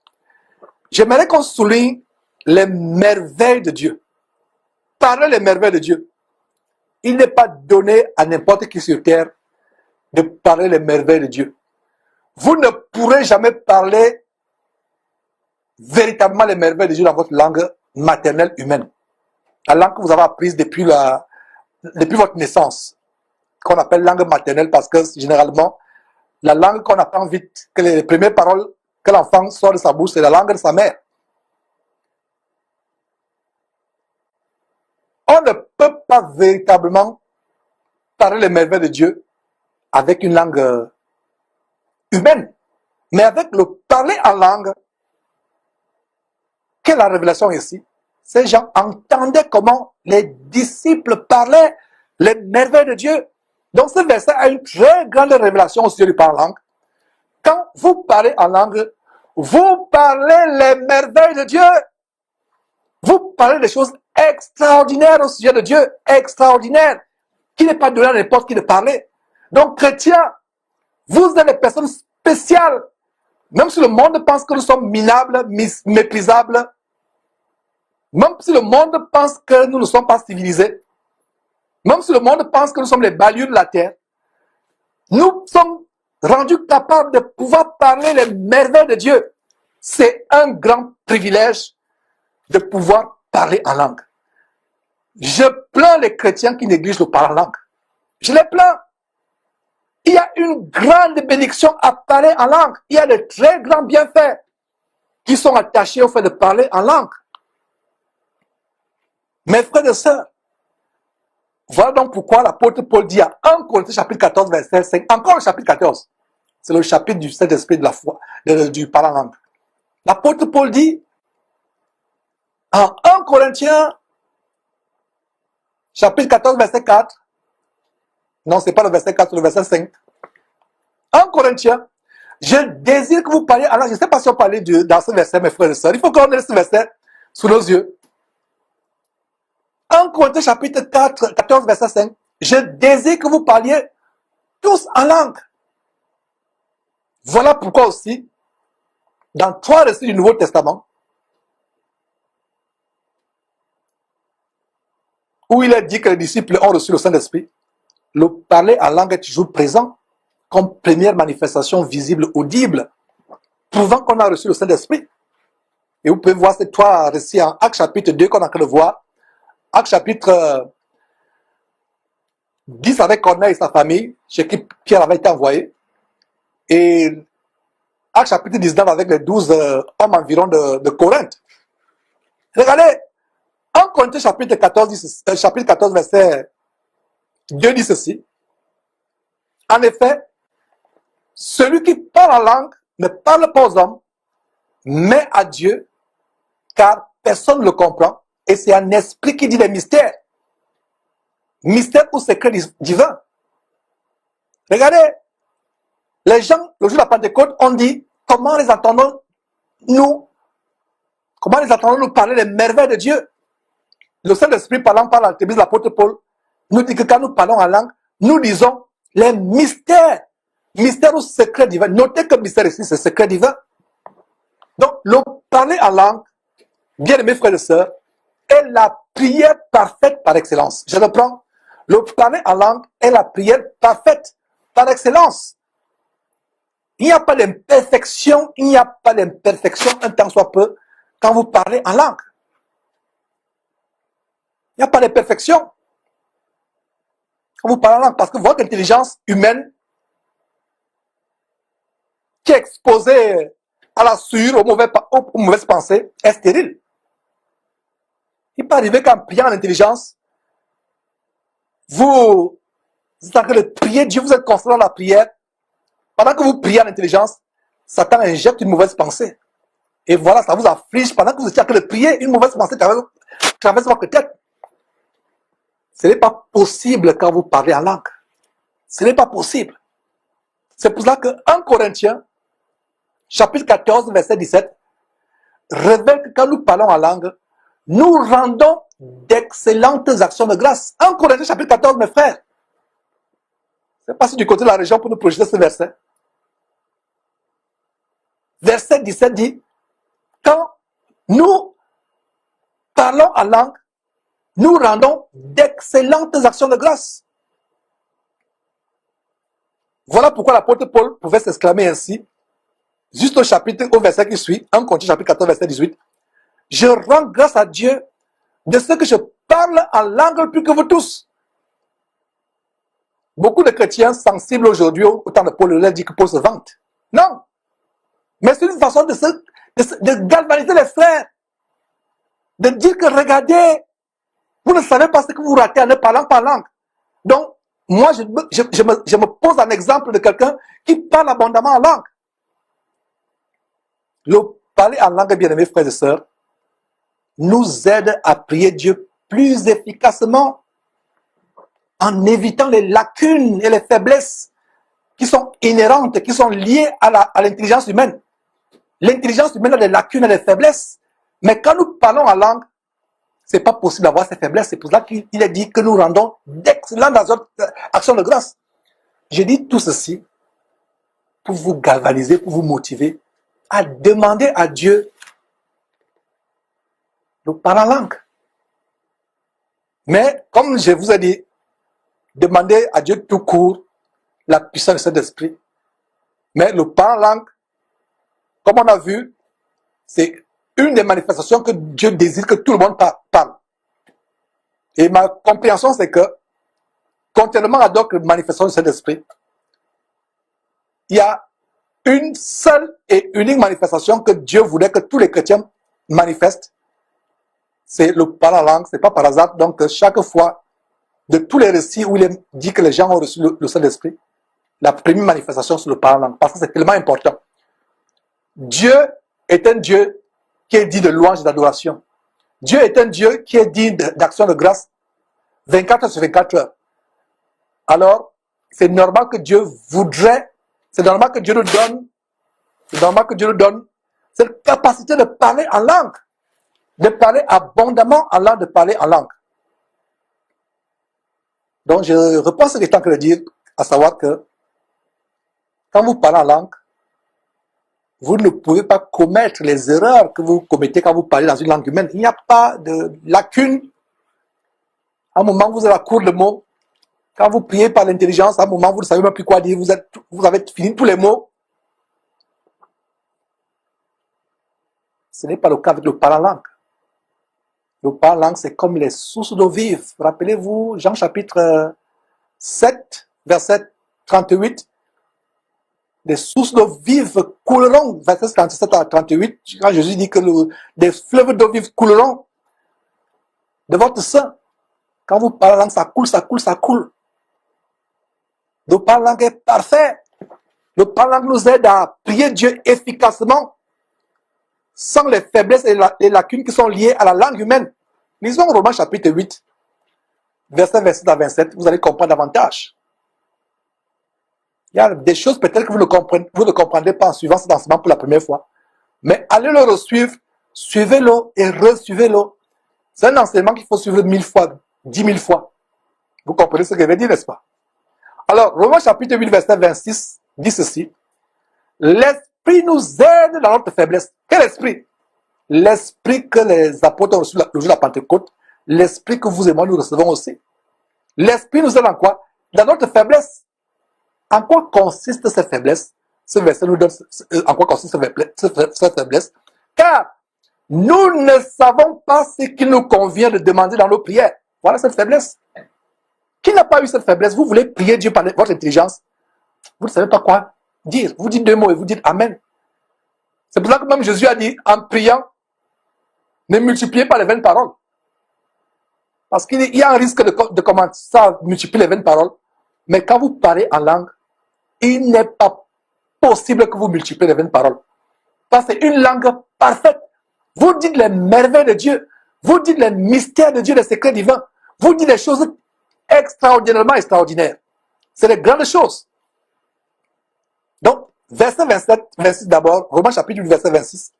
J'aimerais qu'on souligne les merveilles de Dieu. Parler les merveilles de Dieu. Il n'est pas donné à n'importe qui sur terre de parler les merveilles de Dieu. Vous ne pourrez jamais parler véritablement les merveilles de Dieu dans votre langue maternelle humaine. La langue que vous avez apprise depuis votre naissance, qu'on appelle langue maternelle parce que généralement, la langue qu'on apprend vite, que les premières paroles que l'enfant sort de sa bouche, c'est la langue de sa mère. On ne peut pas véritablement parler les merveilles de Dieu avec une langue humaine, mais avec le parler en langue. Quelle est la révélation ici? Ces gens entendaient comment les disciples parlaient les merveilles de Dieu. Donc ce verset a une très grande révélation au sujet du parler en langue. Quand vous parlez en langue, vous parlez les merveilles de Dieu. Vous parlez des choses extraordinaires au sujet de Dieu, extraordinaires, qui n'est pas donné à n'importe qui de parler. Donc chrétiens, vous êtes des personnes spéciales. Même si le monde pense que nous sommes minables, méprisables, même si le monde pense que nous ne sommes pas civilisés, même si le monde pense que nous sommes les balieux de la terre, nous sommes rendus capables de pouvoir parler les merveilles de Dieu. C'est un grand privilège de pouvoir parler en langue. Je plains les chrétiens qui négligent le parler en langue. Je les plains. Il y a une grande bénédiction à parler en langue. Il y a de très grands bienfaits qui sont attachés au fait de parler en langue. Mes frères et sœurs, voilà donc pourquoi l'apôtre Paul dit à 1 Corinthiens chapitre 14, verset 5, encore le chapitre 14. C'est le chapitre du Saint-Esprit de la foi, du parler en langue. L'apôtre Paul dit, en 1 Corinthiens, chapitre 14, verset 4, non, c'est pas le verset 4, c'est le verset 5. 1 Corinthiens, je désire que vous parliez en langue. Je ne sais pas si on parlait dans ce verset, mes frères et sœurs. Il faut qu'on ait ce verset sous nos yeux. 1 Corinthiens, chapitre 4, 14, verset 5. Je désire que vous parliez tous en langue. Voilà pourquoi aussi, dans 3 récits du Nouveau Testament, où il est dit que les disciples ont reçu le Saint-Esprit, le parler en langue est toujours présent comme première manifestation visible, audible, prouvant qu'on a reçu le Saint-Esprit. Et vous pouvez voir ces 3 récits en Actes chapitre 2 qu'on est en train de voir. Actes chapitre 10 avec Corneille et sa famille, chez qui Pierre avait été envoyé. Et Actes chapitre 19 avec les 12 hommes environ de Corinthe. Regardez, en Corinthiens chapitre 14, verset 2 dit ceci. En effet, celui qui parle en langue ne parle pas aux hommes, mais à Dieu, car personne ne le comprend, et c'est un esprit qui dit les mystères. Mystère ou secret divin. Regardez, les gens, le jour de la Pentecôte, ont dit, comment les entendons-nous parler des merveilles de Dieu? Le Saint-Esprit parlant par l'entremise de l'apôtre Paul nous dit que quand nous parlons en langue, nous disons les mystères. Mystère ou secret divin. Notez que mystère ici, c'est secret divin. Donc, le parler en langue, bien aimés frères et sœurs, est la prière parfaite par excellence. Je reprends. Le parler en langue est la prière parfaite par excellence. Il n'y a pas d'imperfection, un tant soit peu, quand vous parlez en langue. Il n'y a pas d'imperfection quand vous parlez en langue, parce que votre intelligence humaine, qui est exposée à la souillure, aux mauvaises pensées, est stérile. Il peut arriver qu'en priant en intelligence, vous êtes en train de prier, Dieu vous êtes concentré dans la prière. Pendant que vous priez en intelligence, Satan injecte une mauvaise pensée. Et voilà, ça vous afflige. Pendant que vous étiez en train de prier, une mauvaise pensée traverse votre tête. Ce n'est pas possible quand vous parlez en langue. Ce n'est pas possible. C'est pour cela que 1 Corinthiens, chapitre 14, verset 17, révèle que quand nous parlons en langue, nous rendons d'excellentes actions de grâce. 1 Corinthiens, chapitre 14, mes frères. C'est passé du côté de la région pour nous projeter ce verset. Verset 17 dit, quand nous parlons en langue, nous rendons d'excellentes actions de grâce. Voilà pourquoi l'apôtre Paul pouvait s'exclamer ainsi, juste au verset qui suit, 1 Corinthiens chapitre 14, verset 18. Je rends grâce à Dieu de ce que je parle en langue plus que vous tous. Beaucoup de chrétiens sensibles aujourd'hui au temps de Paul leur dit que Paul se vante. Non. Mais c'est une façon de galvaniser les frères. De dire que regardez, vous ne savez pas ce que vous ratez en ne parlant pas langue. Donc, moi, je me pose un exemple de quelqu'un qui parle abondamment en langue. Le parler en langue, bien aimés frères et sœurs, nous aide à prier Dieu plus efficacement en évitant les lacunes et les faiblesses qui sont inhérentes, qui sont liées à l'intelligence humaine. L'intelligence humaine a des lacunes et des faiblesses, mais quand nous parlons en langue, c'est pas possible d'avoir ces faiblesses. C'est pour ça qu'il est dit que nous rendons d'excellentes actions de grâce. Je dis tout ceci pour vous galvaniser, pour vous motiver à demander à Dieu de parler en langue. Mais, comme je vous ai dit, demandez à Dieu tout court la puissance de cet esprit. Mais le parler en langue, comme on a vu, c'est une des manifestations que Dieu désire que tout le monde parle. Et ma compréhension, c'est que, contrairement à d'autres manifestations de cet esprit, il y a une seule et unique manifestation que Dieu voulait que tous les chrétiens manifestent. C'est le parler en langue, c'est pas par hasard. Donc, chaque fois, de tous les récits où il est dit que les gens ont reçu le Saint-Esprit, la première manifestation sur le parler en langue, parce que c'est tellement important. Dieu est un Dieu qui est dit de louange et d'adoration. Dieu est un Dieu qui est dit d'action de grâce 24 heures sur 24 heures. Alors, c'est normal que Dieu voudrait, c'est normal que Dieu nous donne cette capacité de parler en langue, de parler abondamment en langue, de parler en langue. Donc, je reprends ce que j'étais en train de dire, à savoir que quand vous parlez en langue, vous ne pouvez pas commettre les erreurs que vous commettez quand vous parlez dans une langue humaine. Il n'y a pas de lacune. À un moment, vous avez la cour de mots. Quand vous priez par l'intelligence, à un moment, vous ne savez même plus quoi dire. Vous avez fini tous les mots. Ce n'est pas le cas avec le parler en langue. Le parler en langue, c'est comme les sources d'eau vive. Rappelez-vous, Jean chapitre 7, verset 38. Des sources d'eau vive couleront, verset 37 à 38, quand Jésus dit que des fleuves d'eau vive couleront de votre sein. Quand vous parlez en langue, ça coule, ça coule, ça coule. Le parler en langue est parfait. Le parler en langue nous aide à prier Dieu efficacement, sans les faiblesses et les lacunes qui sont liées à la langue humaine. Lisons Romains chapitre 8, verset 27 à 27, vous allez comprendre davantage. Il y a des choses peut-être que vous ne comprendrez pas en suivant cet enseignement pour la première fois. Mais allez le resuivre, suivez-le et resuivez-le. C'est un enseignement qu'il faut suivre 1000 fois, 10 000 fois. Vous comprenez ce que je veux dire, n'est-ce pas? Alors, Romains chapitre 8, verset 26 dit ceci. L'Esprit nous aide dans notre faiblesse. Quel esprit? L'Esprit que les apôtres ont reçu le jour de la Pentecôte. L'Esprit que vous et moi nous recevons aussi. L'Esprit nous aide en quoi? Dans notre faiblesse. En quoi consiste cette faiblesse? Ce verset nous donne en quoi consiste cette faiblesse. Car nous ne savons pas ce qu'il nous convient de demander dans nos prières. Voilà cette faiblesse. Qui n'a pas eu cette faiblesse? Vous voulez prier Dieu par votre intelligence. Vous ne savez pas quoi dire. Vous dites 2 mots et vous dites Amen. C'est pour ça que même Jésus a dit, en priant, ne multipliez pas les vaines paroles. Parce qu'il y a un risque de commencer à multiplier les vaines paroles. Mais quand vous parlez en langue, il n'est pas possible que vous multipliez les vaines paroles. Parce que c'est une langue parfaite. Vous dites les merveilles de Dieu. Vous dites les mystères de Dieu, les secrets divins. Vous dites des choses extraordinairement extraordinaires. C'est des grandes choses. Donc, verset 27, 26 d'abord, Romains chapitre 8, verset 26.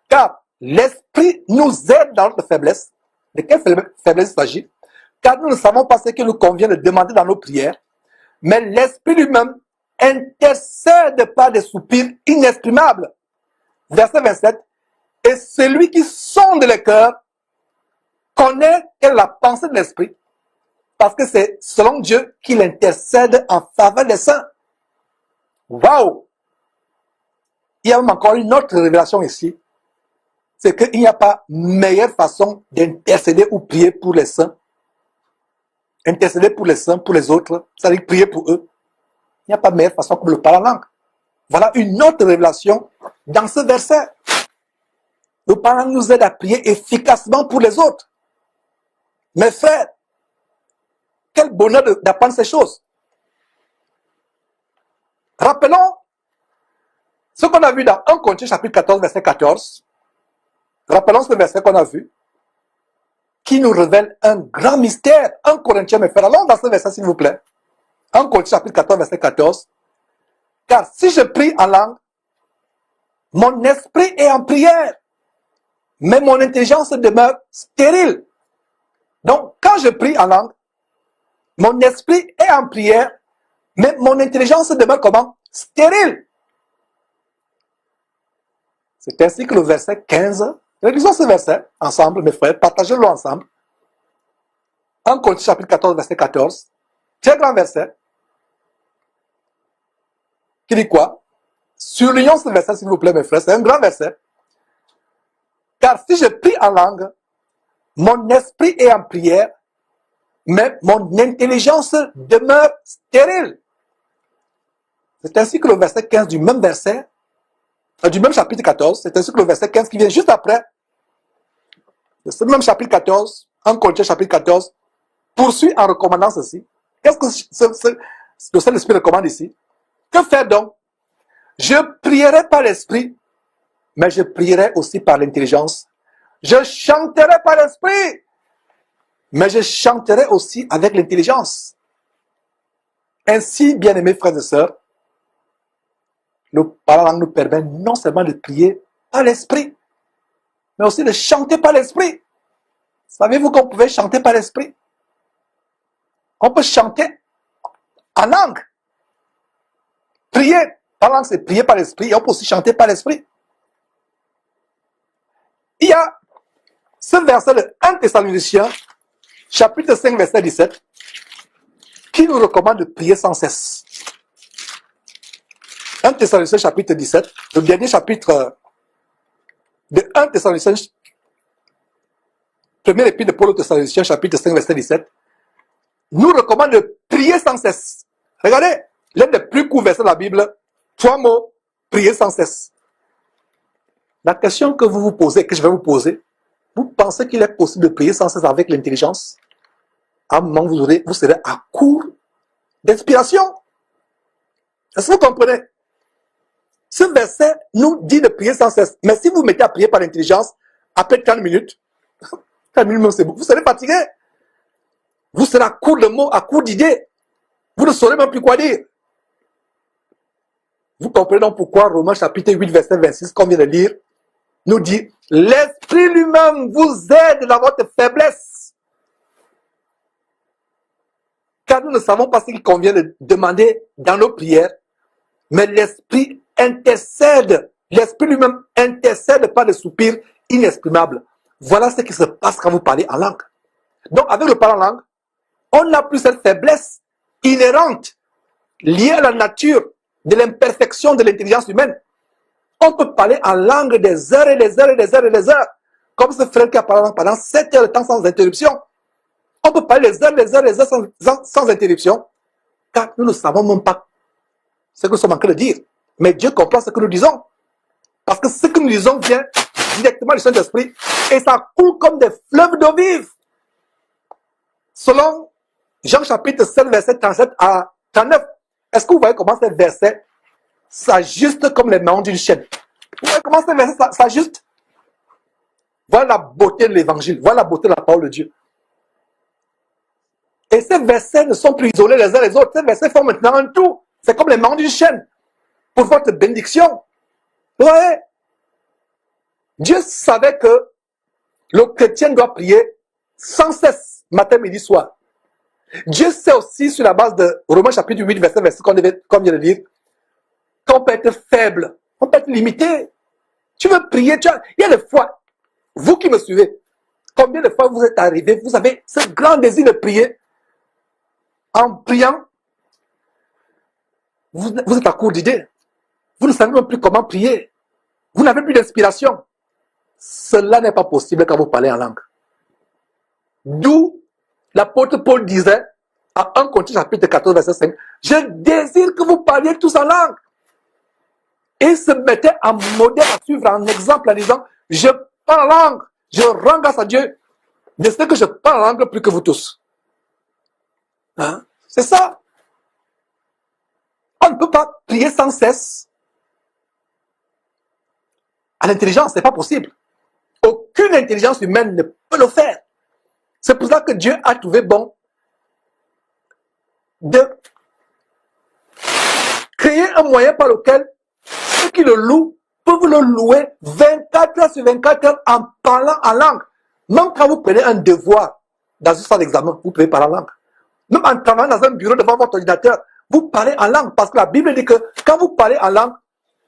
Car l'Esprit nous aide dans notre faiblesse. De quelle faiblesse il s'agit? Car nous ne savons pas ce qu'il nous convient de demander dans nos prières, mais l'Esprit lui-même intercède par des soupirs inexprimables. Verset 27. Et celui qui sonde les cœurs connaît quelle est la pensée de l'Esprit, parce que c'est selon Dieu qu'il intercède en faveur des saints. Waouh! Il y a même encore une autre révélation ici. C'est qu'il n'y a pas meilleure façon d'intercéder ou prier pour les saints. Intercéder pour les saints, pour les autres, c'est-à-dire prier pour eux. Il n'y a pas meilleure façon que le parler en langue. Voilà une autre révélation dans ce verset. Le parler en langue nous aide à prier efficacement pour les autres. Mes frères, quel bonheur d'apprendre ces choses. Rappelons ce qu'on a vu dans 1 Corinthiens chapitre 14, verset 14. Rappelons ce verset qu'on a vu, qui nous révèle un grand mystère. 1 Corinthiens, mes frères, allons dans ce verset s'il vous plaît. 1 Corinthiens chapitre 14, verset 14. Car si je prie en langue, mon esprit est en prière, mais mon intelligence demeure stérile. Donc, quand je prie en langue, mon esprit est en prière, mais mon intelligence demeure comment? Stérile. C'est ainsi que le verset 15, révisons ce verset ensemble, mes frères, partagez-le ensemble. 1 Corinthiens chapitre 14, verset 14, très grand verset, qui dit quoi? Surlignons ce verset, s'il vous plaît, mes frères, c'est un grand verset. Car si je prie en langue, mon esprit est en prière, mais mon intelligence demeure stérile. C'est ainsi que le verset 15 du même verset, du même chapitre 14, c'est ainsi que le verset 15 qui vient juste après, de ce même chapitre 14, 1 Corinthiens chapitre 14, poursuit en recommandant ceci. Qu'est-ce que le Saint-Esprit recommande ici? Que faire donc? Je prierai par l'esprit, mais je prierai aussi par l'intelligence. Je chanterai par l'esprit, mais je chanterai aussi avec l'intelligence. Ainsi, bien-aimés frères et sœurs, le parlant nous permet non seulement de prier par l'esprit, mais aussi de chanter par l'esprit. Savez-vous qu'on pouvait chanter par l'esprit? On peut chanter en langue. Prier par langue, c'est prier par l'esprit. Et on peut aussi chanter par l'esprit. Il y a ce verset de 1 Thessaloniciens, chapitre 5, verset 17, qui nous recommande de prier sans cesse. 1 Thessaloniciens, chapitre 17, le dernier chapitre de 1 Thessaloniciens, premier épître de Paul aux Thessaloniciens, chapitre 5, verset 17, nous recommande de prier sans cesse. Regardez, l'un des plus courts versets de la Bible, 3 mots, prier sans cesse. La question que vous vous posez, que je vais vous poser, vous pensez qu'il est possible de prier sans cesse avec l'intelligence? À un moment, vous serez à court d'inspiration. Est-ce que vous comprenez? Ce verset nous dit de prier sans cesse. Mais si vous mettez à prier par l'intelligence, après 30 minutes, 30 minutes, c'est beaucoup, vous serez fatigué. Vous serez à court de mots, à court d'idées. Vous ne saurez même plus quoi dire. Vous comprenez donc pourquoi Romains chapitre 8, verset 26, qu'on vient de lire, nous dit, l'Esprit lui-même vous aide dans votre faiblesse. Car nous ne savons pas ce qu'il convient de demander dans nos prières, mais l'Esprit intercède. L'Esprit lui-même intercède par des soupirs inexprimables. Voilà ce qui se passe quand vous parlez en langue. Donc, avec le parler en langue, on n'a plus cette faiblesse inhérente, liée à la nature de l'imperfection de l'intelligence humaine. On peut parler en langue des heures et des heures et des heures et des heures, comme ce frère qui a parlé pendant 7 heures de temps sans interruption. On peut parler des heures et des heures et des heures sans interruption, car nous ne savons même pas ce que nous sommes en train de dire. Mais Dieu comprend ce que nous disons. Parce que ce que nous disons vient directement du Saint-Esprit et ça coule comme des fleuves d'eau vive. Selon Jean chapitre 7, verset 37 à 39, est-ce que vous voyez comment ces versets s'ajustent comme les maillons d'une chaîne? Vous voyez comment ces versets s'ajustent? Voilà la beauté de l'évangile, voilà la beauté de la parole de Dieu. Et ces versets ne sont plus isolés les uns les autres, ces versets font maintenant un tout. C'est comme les maillons d'une chaîne pour votre bénédiction. Vous voyez? Dieu savait que le chrétien doit prier sans cesse, matin, midi, soir. Dieu sait aussi, sur la base de Romains chapitre 8, verset qu'on vient de lire, qu'on peut être faible, on peut être limité. Tu veux prier, il y a des fois, vous qui me suivez, combien de fois vous êtes arrivé, vous avez ce grand désir de prier, en priant, vous êtes à court d'idées. Vous ne savez même plus comment prier. Vous n'avez plus d'inspiration. Cela n'est pas possible quand vous parlez en langue. D'où l'apôtre Paul disait, à 1 Corinthiens chapitre 14, verset 5, « Je désire que vous parliez tous en langue. » Et il se mettait en modèle à suivre, en exemple, en disant, « Je parle en langue, je rends grâce à Dieu de ce que je parle en langue plus que vous tous. » Hein? C'est ça. On ne peut pas prier sans cesse. À l'intelligence, ce n'est pas possible. Aucune intelligence humaine ne peut le faire. C'est pour ça que Dieu a trouvé bon de créer un moyen par lequel ceux qui le louent peuvent le louer 24 heures sur 24 heures en parlant en langue. Même quand vous prenez un devoir dans une salle d'examen, vous pouvez parler en langue. Même en travaillant dans un bureau devant votre ordinateur, vous parlez en langue parce que la Bible dit que quand vous parlez en langue,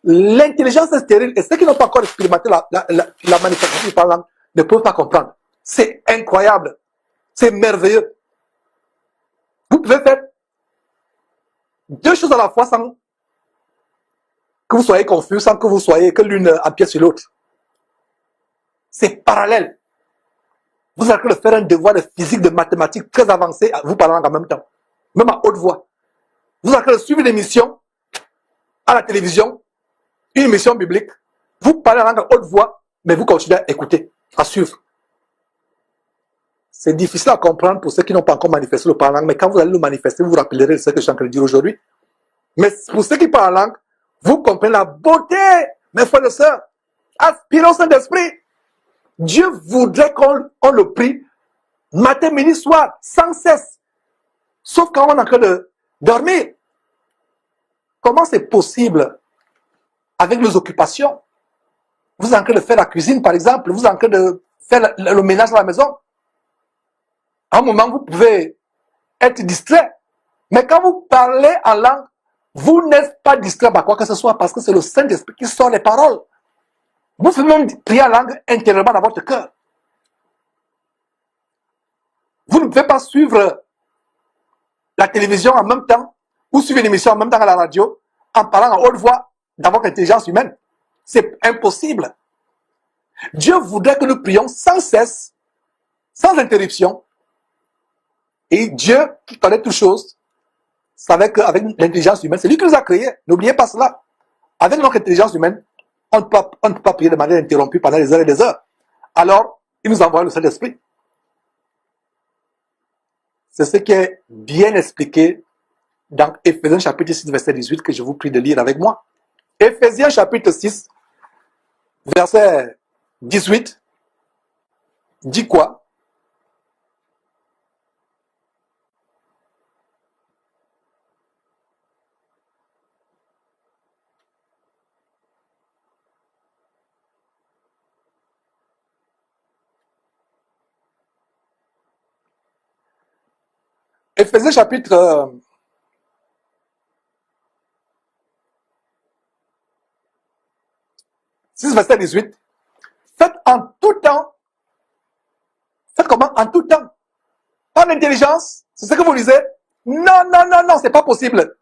l'intelligence est stérile et ceux qui n'ont pas encore expérimenté la manifestation du parler en langue ne peuvent pas comprendre. C'est incroyable. C'est merveilleux. Vous pouvez faire deux choses à la fois sans que vous soyez confus, sans que vous soyez que l'une empiète sur l'autre. C'est parallèle. Vous allez faire un devoir de physique, de mathématiques très avancé, vous parlant en même temps, même à haute voix. Vous allez suivre une émission à la télévision, une émission biblique, vous parlez en haute voix, mais vous continuez à écouter, à suivre. C'est difficile à comprendre pour ceux qui n'ont pas encore manifesté le parlant, mais quand vous allez le manifester, vous vous rappellerez de ce que je suis en train de dire aujourd'hui. Mais pour ceux qui parlent en langue, vous comprenez la beauté, mes frères et sœurs. Aspirons au Saint-Esprit. Dieu voudrait qu'on le prie matin, midi, soir, sans cesse. Sauf quand on est en train de dormir. Comment c'est possible avec nos occupations? Vous êtes en train de faire la cuisine, par exemple. Vous êtes en train de faire le ménage à la maison. À un moment, vous pouvez être distrait. Mais quand vous parlez en langue, vous n'êtes pas distrait par quoi que ce soit parce que c'est le Saint-Esprit qui sort les paroles. Vous pouvez même prier en langue intérieurement dans votre cœur. Vous ne pouvez pas suivre la télévision en même temps ou suivre une émission en même temps à la radio en parlant en haute voix dans votre intelligence humaine. C'est impossible. Dieu voudrait que nous prions sans cesse, sans interruption. Et Dieu, qui connaît toutes choses, savait qu'avec l'intelligence humaine, c'est lui qui nous a créés. N'oubliez pas cela. Avec notre intelligence humaine, on ne peut pas prier de manière interrompue pendant des heures et des heures. Alors, il nous envoie le Saint-Esprit. C'est ce qui est bien expliqué dans Éphésiens chapitre 6, verset 18, que je vous prie de lire avec moi. Éphésiens chapitre 6, verset 18, dit quoi? Éphésiens chapitre 6, verset 18. Faites en tout temps. Faites comment? En tout temps. Pas l'intelligence. C'est ce que vous lisez? Non, non, non, non, c'est pas possible.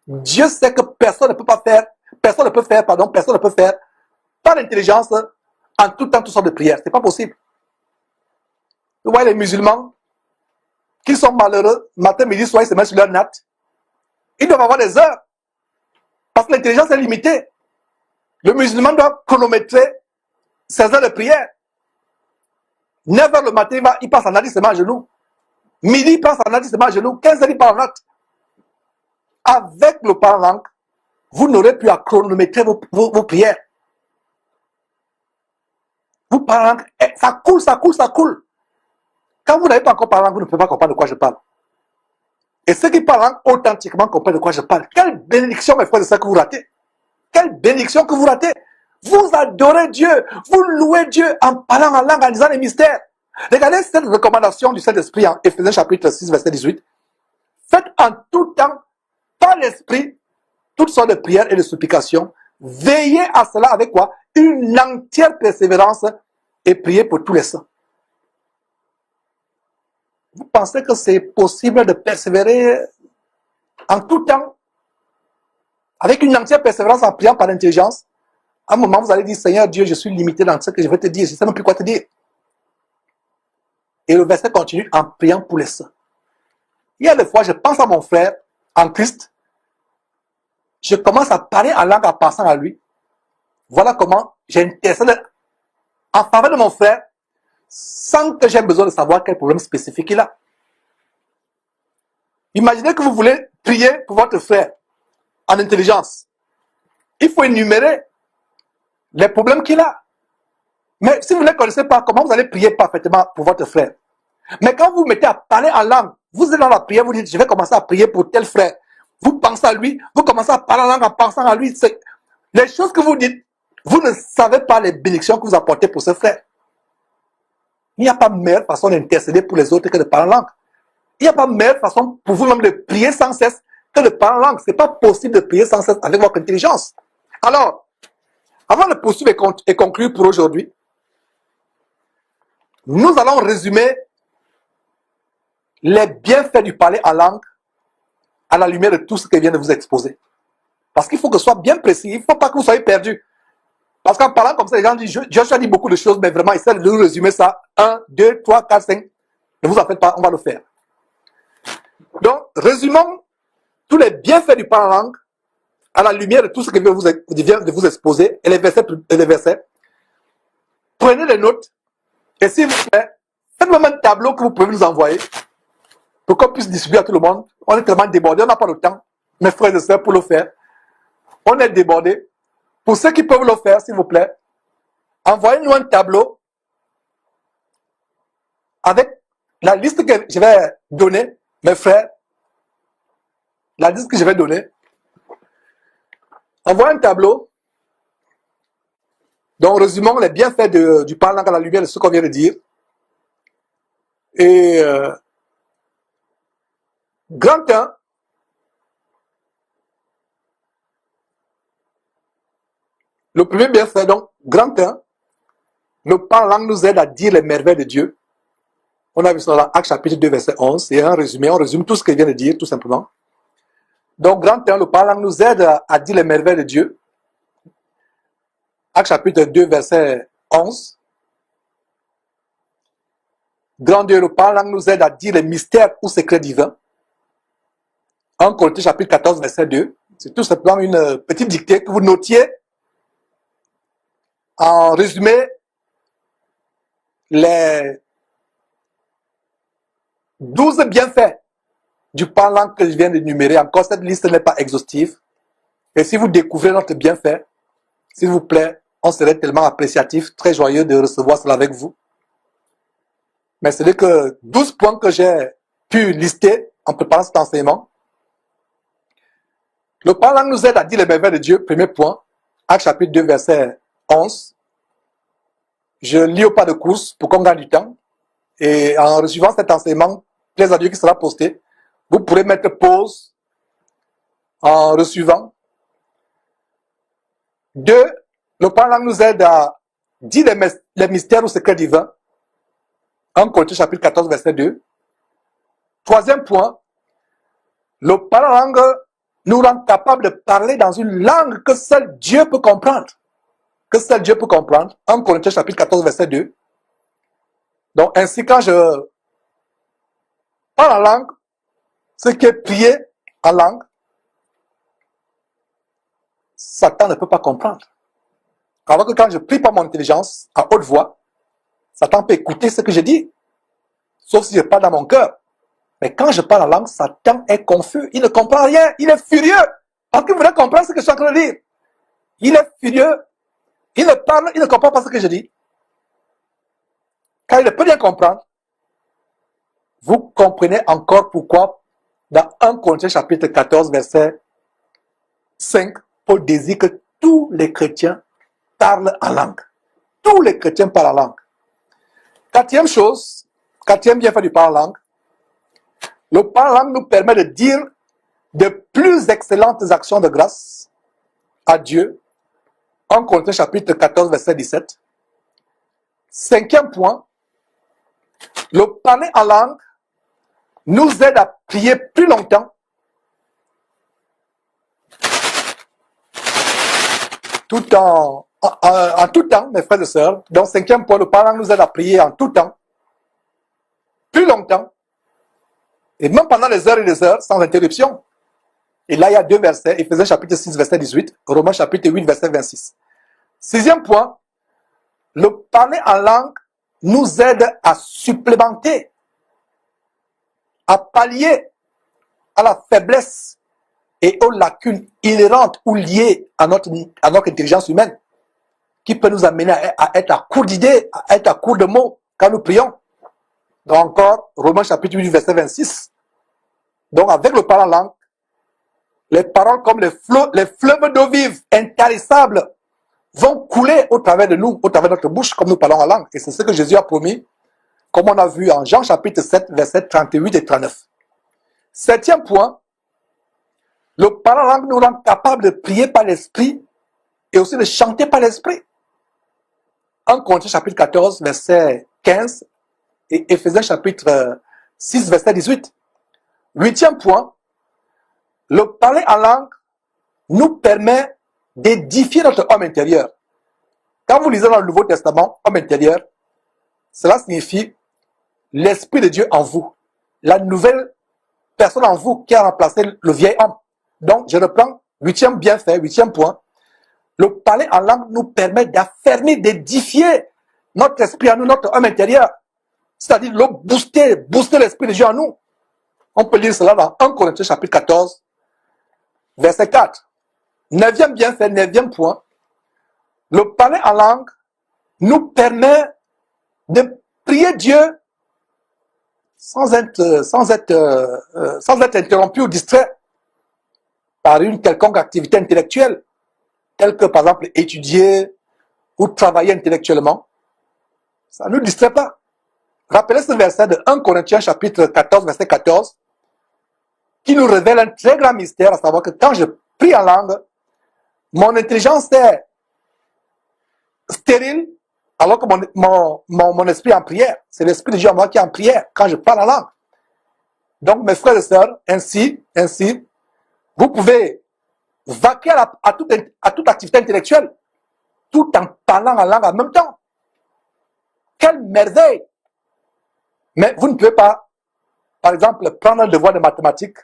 Dieu sait que personne ne peut pas faire, personne ne peut faire par l'intelligence, en tout temps, toutes sortes de prières. C'est pas possible. Vous voyez les musulmans, qui sont malheureux, matin, midi, soir, ils se mettent sur leur natte. Ils doivent avoir des heures. Parce que l'intelligence est limitée. Le musulman doit chronométrer ses heures de prière. 9 heures le matin, il passe en natte, il se met à genoux. Midi, il passe en natte, il se met à genoux. 15 heures, il passe en natte. Avec le parlant, vous n'aurez plus à chronométrer vos prières. Vous parlez, ça coule, ça coule, ça coule. Quand vous n'avez pas encore parlé, vous ne pouvez pas comprendre de quoi je parle. Et ceux qui parlent authentiquement comprennent de quoi je parle. Quelle bénédiction, mes frères, c'est ça que vous ratez. Quelle bénédiction que vous ratez. Vous adorez Dieu, vous louez Dieu en parlant en langue, en disant les mystères. Regardez cette recommandation du Saint-Esprit en Éphésiens chapitre 6, verset 18. Faites en tout temps, par l'Esprit, toutes sortes de prières et de supplications. Veillez à cela avec quoi? Une entière persévérance et priez pour tous les saints. Vous pensez que c'est possible de persévérer en tout temps, avec une entière persévérance en priant par l'intelligence? À un moment, vous allez dire, Seigneur Dieu, je suis limité dans ce que je vais te dire, je ne sais même plus quoi te dire. Et le verset continue en priant pour les saints. Il y a des fois, je pense à mon frère en Christ, je commence à parler en langue en pensant à lui. Voilà comment j'intercède en faveur de mon frère, sans que j'aie besoin de savoir quel problème spécifique il a. Imaginez que vous voulez prier pour votre frère en intelligence. Il faut énumérer les problèmes qu'il a. Mais si vous ne les connaissez pas, comment vous allez prier parfaitement pour votre frère? Mais quand vous vous mettez à parler en langue, vous êtes dans la prière, vous dites, je vais commencer à prier pour tel frère. Vous pensez à lui, vous commencez à parler en langue en pensant à lui. Les choses que vous dites, vous ne savez pas les bénédictions que vous apportez pour ce frère. Il n'y a pas meilleure façon d'intercéder pour les autres que de parler en langue. Il n'y a pas meilleure façon pour vous-même de prier sans cesse que de parler en langue. Ce n'est pas possible de prier sans cesse avec votre intelligence. Alors, avant de poursuivre et conclure pour aujourd'hui, nous allons résumer les bienfaits du parler en langue à la lumière de tout ce que vient de vous exposer. Parce qu'il faut que ce soit bien précis. Il ne faut pas que vous soyez perdus. Parce qu'en parlant comme ça, les gens disent, Joshua dit beaucoup de choses, mais vraiment, essaie de nous résumer ça. 1, 2, 3, 4, 5. Ne vous en faites pas, on va le faire. Donc, résumons tous les bienfaits du parler en langue à la lumière de tout ce que vient de vous exposer et les versets. Prenez des notes et s'il vous plaît, faites même un tableau que vous pouvez nous envoyer pour qu'on puisse distribuer à tout le monde. On est tellement débordé, on n'a pas le temps. mes frères et sœurs, pour le faire. On est débordés. Pour ceux qui peuvent le faire, s'il vous plaît, envoyez-nous un tableau avec la liste que je vais donner, mes frères. La liste que je vais donner. Envoyez un tableau dont résumons les bienfaits du parlant à la lumière de ce qu'on vient de dire. Et grand 1, le premier bienfait, donc, grand 1, le parlant nous aide à dire les merveilles de Dieu. On a vu ça dans Actes chapitre 2, verset 11. C'est un résumé, on résume tout ce qu'il vient de dire, tout simplement. Donc, grand 1, le parlant nous aide à dire les merveilles de Dieu. Actes chapitre 2, verset 11. Grand 2, le parlant nous aide à dire les mystères ou secrets divins. 1 Corinthiens chapitre 14, verset 2. C'est tout simplement une petite dictée que vous notiez. En résumé, les 12 bienfaits du parlant que je viens d'énumérer. Encore, cette liste n'est pas exhaustive. Et si vous découvrez notre bienfait, s'il vous plaît, on serait tellement appréciatif, très joyeux de recevoir cela avec vous. Mais ce n'est que 12 points que j'ai pu lister en préparant cet enseignement. Le parlant nous aide à dire les merveilles de Dieu. Premier point, Actes chapitre 2, verset 11. Je lis au pas de course pour qu'on gagne du temps. Et en recevant cet enseignement, plaise à Dieu qui sera posté, vous pourrez mettre pause en recevant. 2. Le parlant nous aide à dire les mystères ou secrets divins. 1 Corinthiens chapitre 14, verset 2. Troisième point, le parlant nous rend capable de parler dans une langue que seul Dieu peut comprendre. Que seul Dieu peut comprendre. 1 Corinthiens chapitre 14, verset 2. Donc, ainsi, quand je parle en langue, ce qui est prié en langue, Satan ne peut pas comprendre. Alors que quand je prie par mon intelligence, à haute voix, Satan peut écouter ce que je dis. Sauf si je parle dans mon cœur. Mais quand je parle en langue, Satan est confus. Il ne comprend rien. Il est furieux. Parce qu'il voudrait comprendre ce que je suis en train de dire. Il est furieux. Il ne parle, il ne comprend pas ce que je dis. Quand il ne peut rien comprendre, vous comprenez encore pourquoi dans 1 Corinthiens chapitre 14, verset 5, Paul désire que tous les chrétiens parlent en langue. Tous les chrétiens parlent en langue. Quatrième chose, quatrième bienfait du parler en langue, le parler en langue nous permet de dire de plus excellentes actions de grâce à Dieu. 1 Corinthiens chapitre 14, verset 17. Cinquième point, le parler en langue nous aide à prier plus longtemps, tout en tout temps, mes frères et sœurs. Donc, cinquième point, le parler en langue nous aide à prier en tout temps, plus longtemps, et même pendant les heures et les heures, sans interruption. Et là, il y a deux versets, Éphésiens chapitre 6, verset 18, Romains chapitre 8, verset 26. Sixième point, le parler en langue nous aide à supplémenter, à pallier à la faiblesse et aux lacunes inhérentes ou liées à notre intelligence humaine, qui peut nous amener à être à court d'idées, à être à court de mots quand nous prions. Donc encore, Romains chapitre 8, verset 26. Donc avec le parler en langue, les paroles comme les fleuves d'eau vive, intarissables, vont couler au travers de nous, au travers de notre bouche, comme nous parlons en langue. Et c'est ce que Jésus a promis, comme on a vu en Jean chapitre 7, versets 38 et 39. Septième point, le parler en langue nous rend capable de prier par l'esprit et aussi de chanter par l'esprit. 1 Corinthiens chapitre 14, verset 15 et Éphésiens chapitre 6, verset 18. Huitième point, le parler en langue nous permet d'édifier notre homme intérieur. Quand vous lisez dans le Nouveau Testament, homme intérieur, cela signifie l'Esprit de Dieu en vous. La nouvelle personne en vous qui a remplacé le vieil homme. Donc, je reprends, huitième bienfait, huitième point. Le parler en langue nous permet d'affermir, d'édifier notre esprit en nous, notre homme intérieur. C'est-à-dire le booster l'Esprit de Dieu en nous. On peut lire cela dans 1 Corinthiens chapitre 14, verset 4. Neuvième bienfait, neuvième point. Le parler en langue nous permet de prier Dieu sans être interrompu ou distrait par une quelconque activité intellectuelle, telle que par exemple étudier ou travailler intellectuellement. Ça ne nous distrait pas. Rappelez ce verset de 1 Corinthiens chapitre 14, verset 14, qui nous révèle un très grand mystère, à savoir que quand je prie en langue, mon intelligence est stérile, alors que mon esprit est en prière. C'est l'esprit de Dieu en moi qui est en prière quand je parle en langue. Donc, mes frères et sœurs, ainsi, vous pouvez vaquer à toute activité intellectuelle, tout en parlant en langue en même temps. Quelle merveille! Mais vous ne pouvez pas, par exemple, prendre un devoir de mathématiques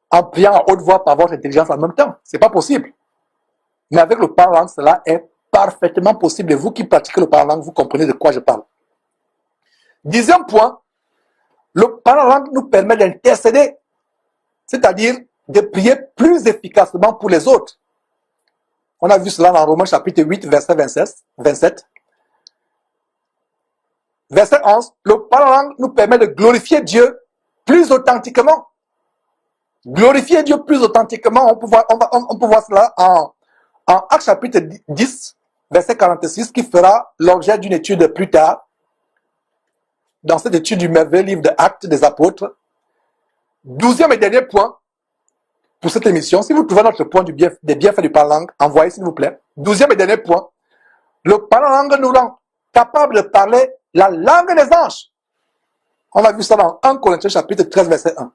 en priant à haute voix par votre intelligence en même temps. C'est pas possible. Mais avec le parler en langue, cela est parfaitement possible. Et vous qui pratiquez le parler en langue, vous comprenez de quoi je parle. Dixième point, le parler en langue nous permet d'intercéder, c'est-à-dire de prier plus efficacement pour les autres. On a vu cela dans Romains chapitre 8, verset 27. Verset 11, le parler en langue nous permet de glorifier Dieu plus authentiquement. Glorifier Dieu plus authentiquement, on peut voir cela en Actes chapitre 10, verset 46, qui fera l'objet d'une étude plus tard. Dans cette étude du merveilleux livre de Actes des Apôtres. 12e et dernier point pour cette émission. Si vous trouvez notre point des bienfaits du parler en langue, envoyez s'il vous plaît. 12e et dernier point. Le parler en langue nous rend capable de parler la langue des anges. On a vu ça dans 1 Corinthiens chapitre 13, verset 1.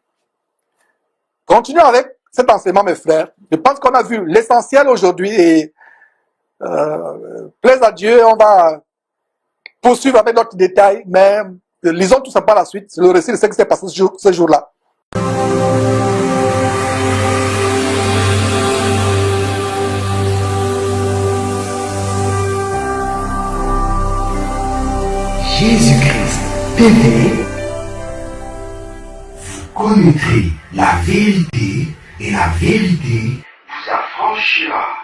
Continuons avec cet enseignement, mes frères. Je pense qu'on a vu l'essentiel aujourd'hui et plaise à Dieu, on va poursuivre avec d'autres détails, mais lisons tout simplement la suite. C'est le récit de ce qui s'est passé ce jour-là. Jésus-Christ TV, vous connaîtrez la vérité et la vérité vous affranchira.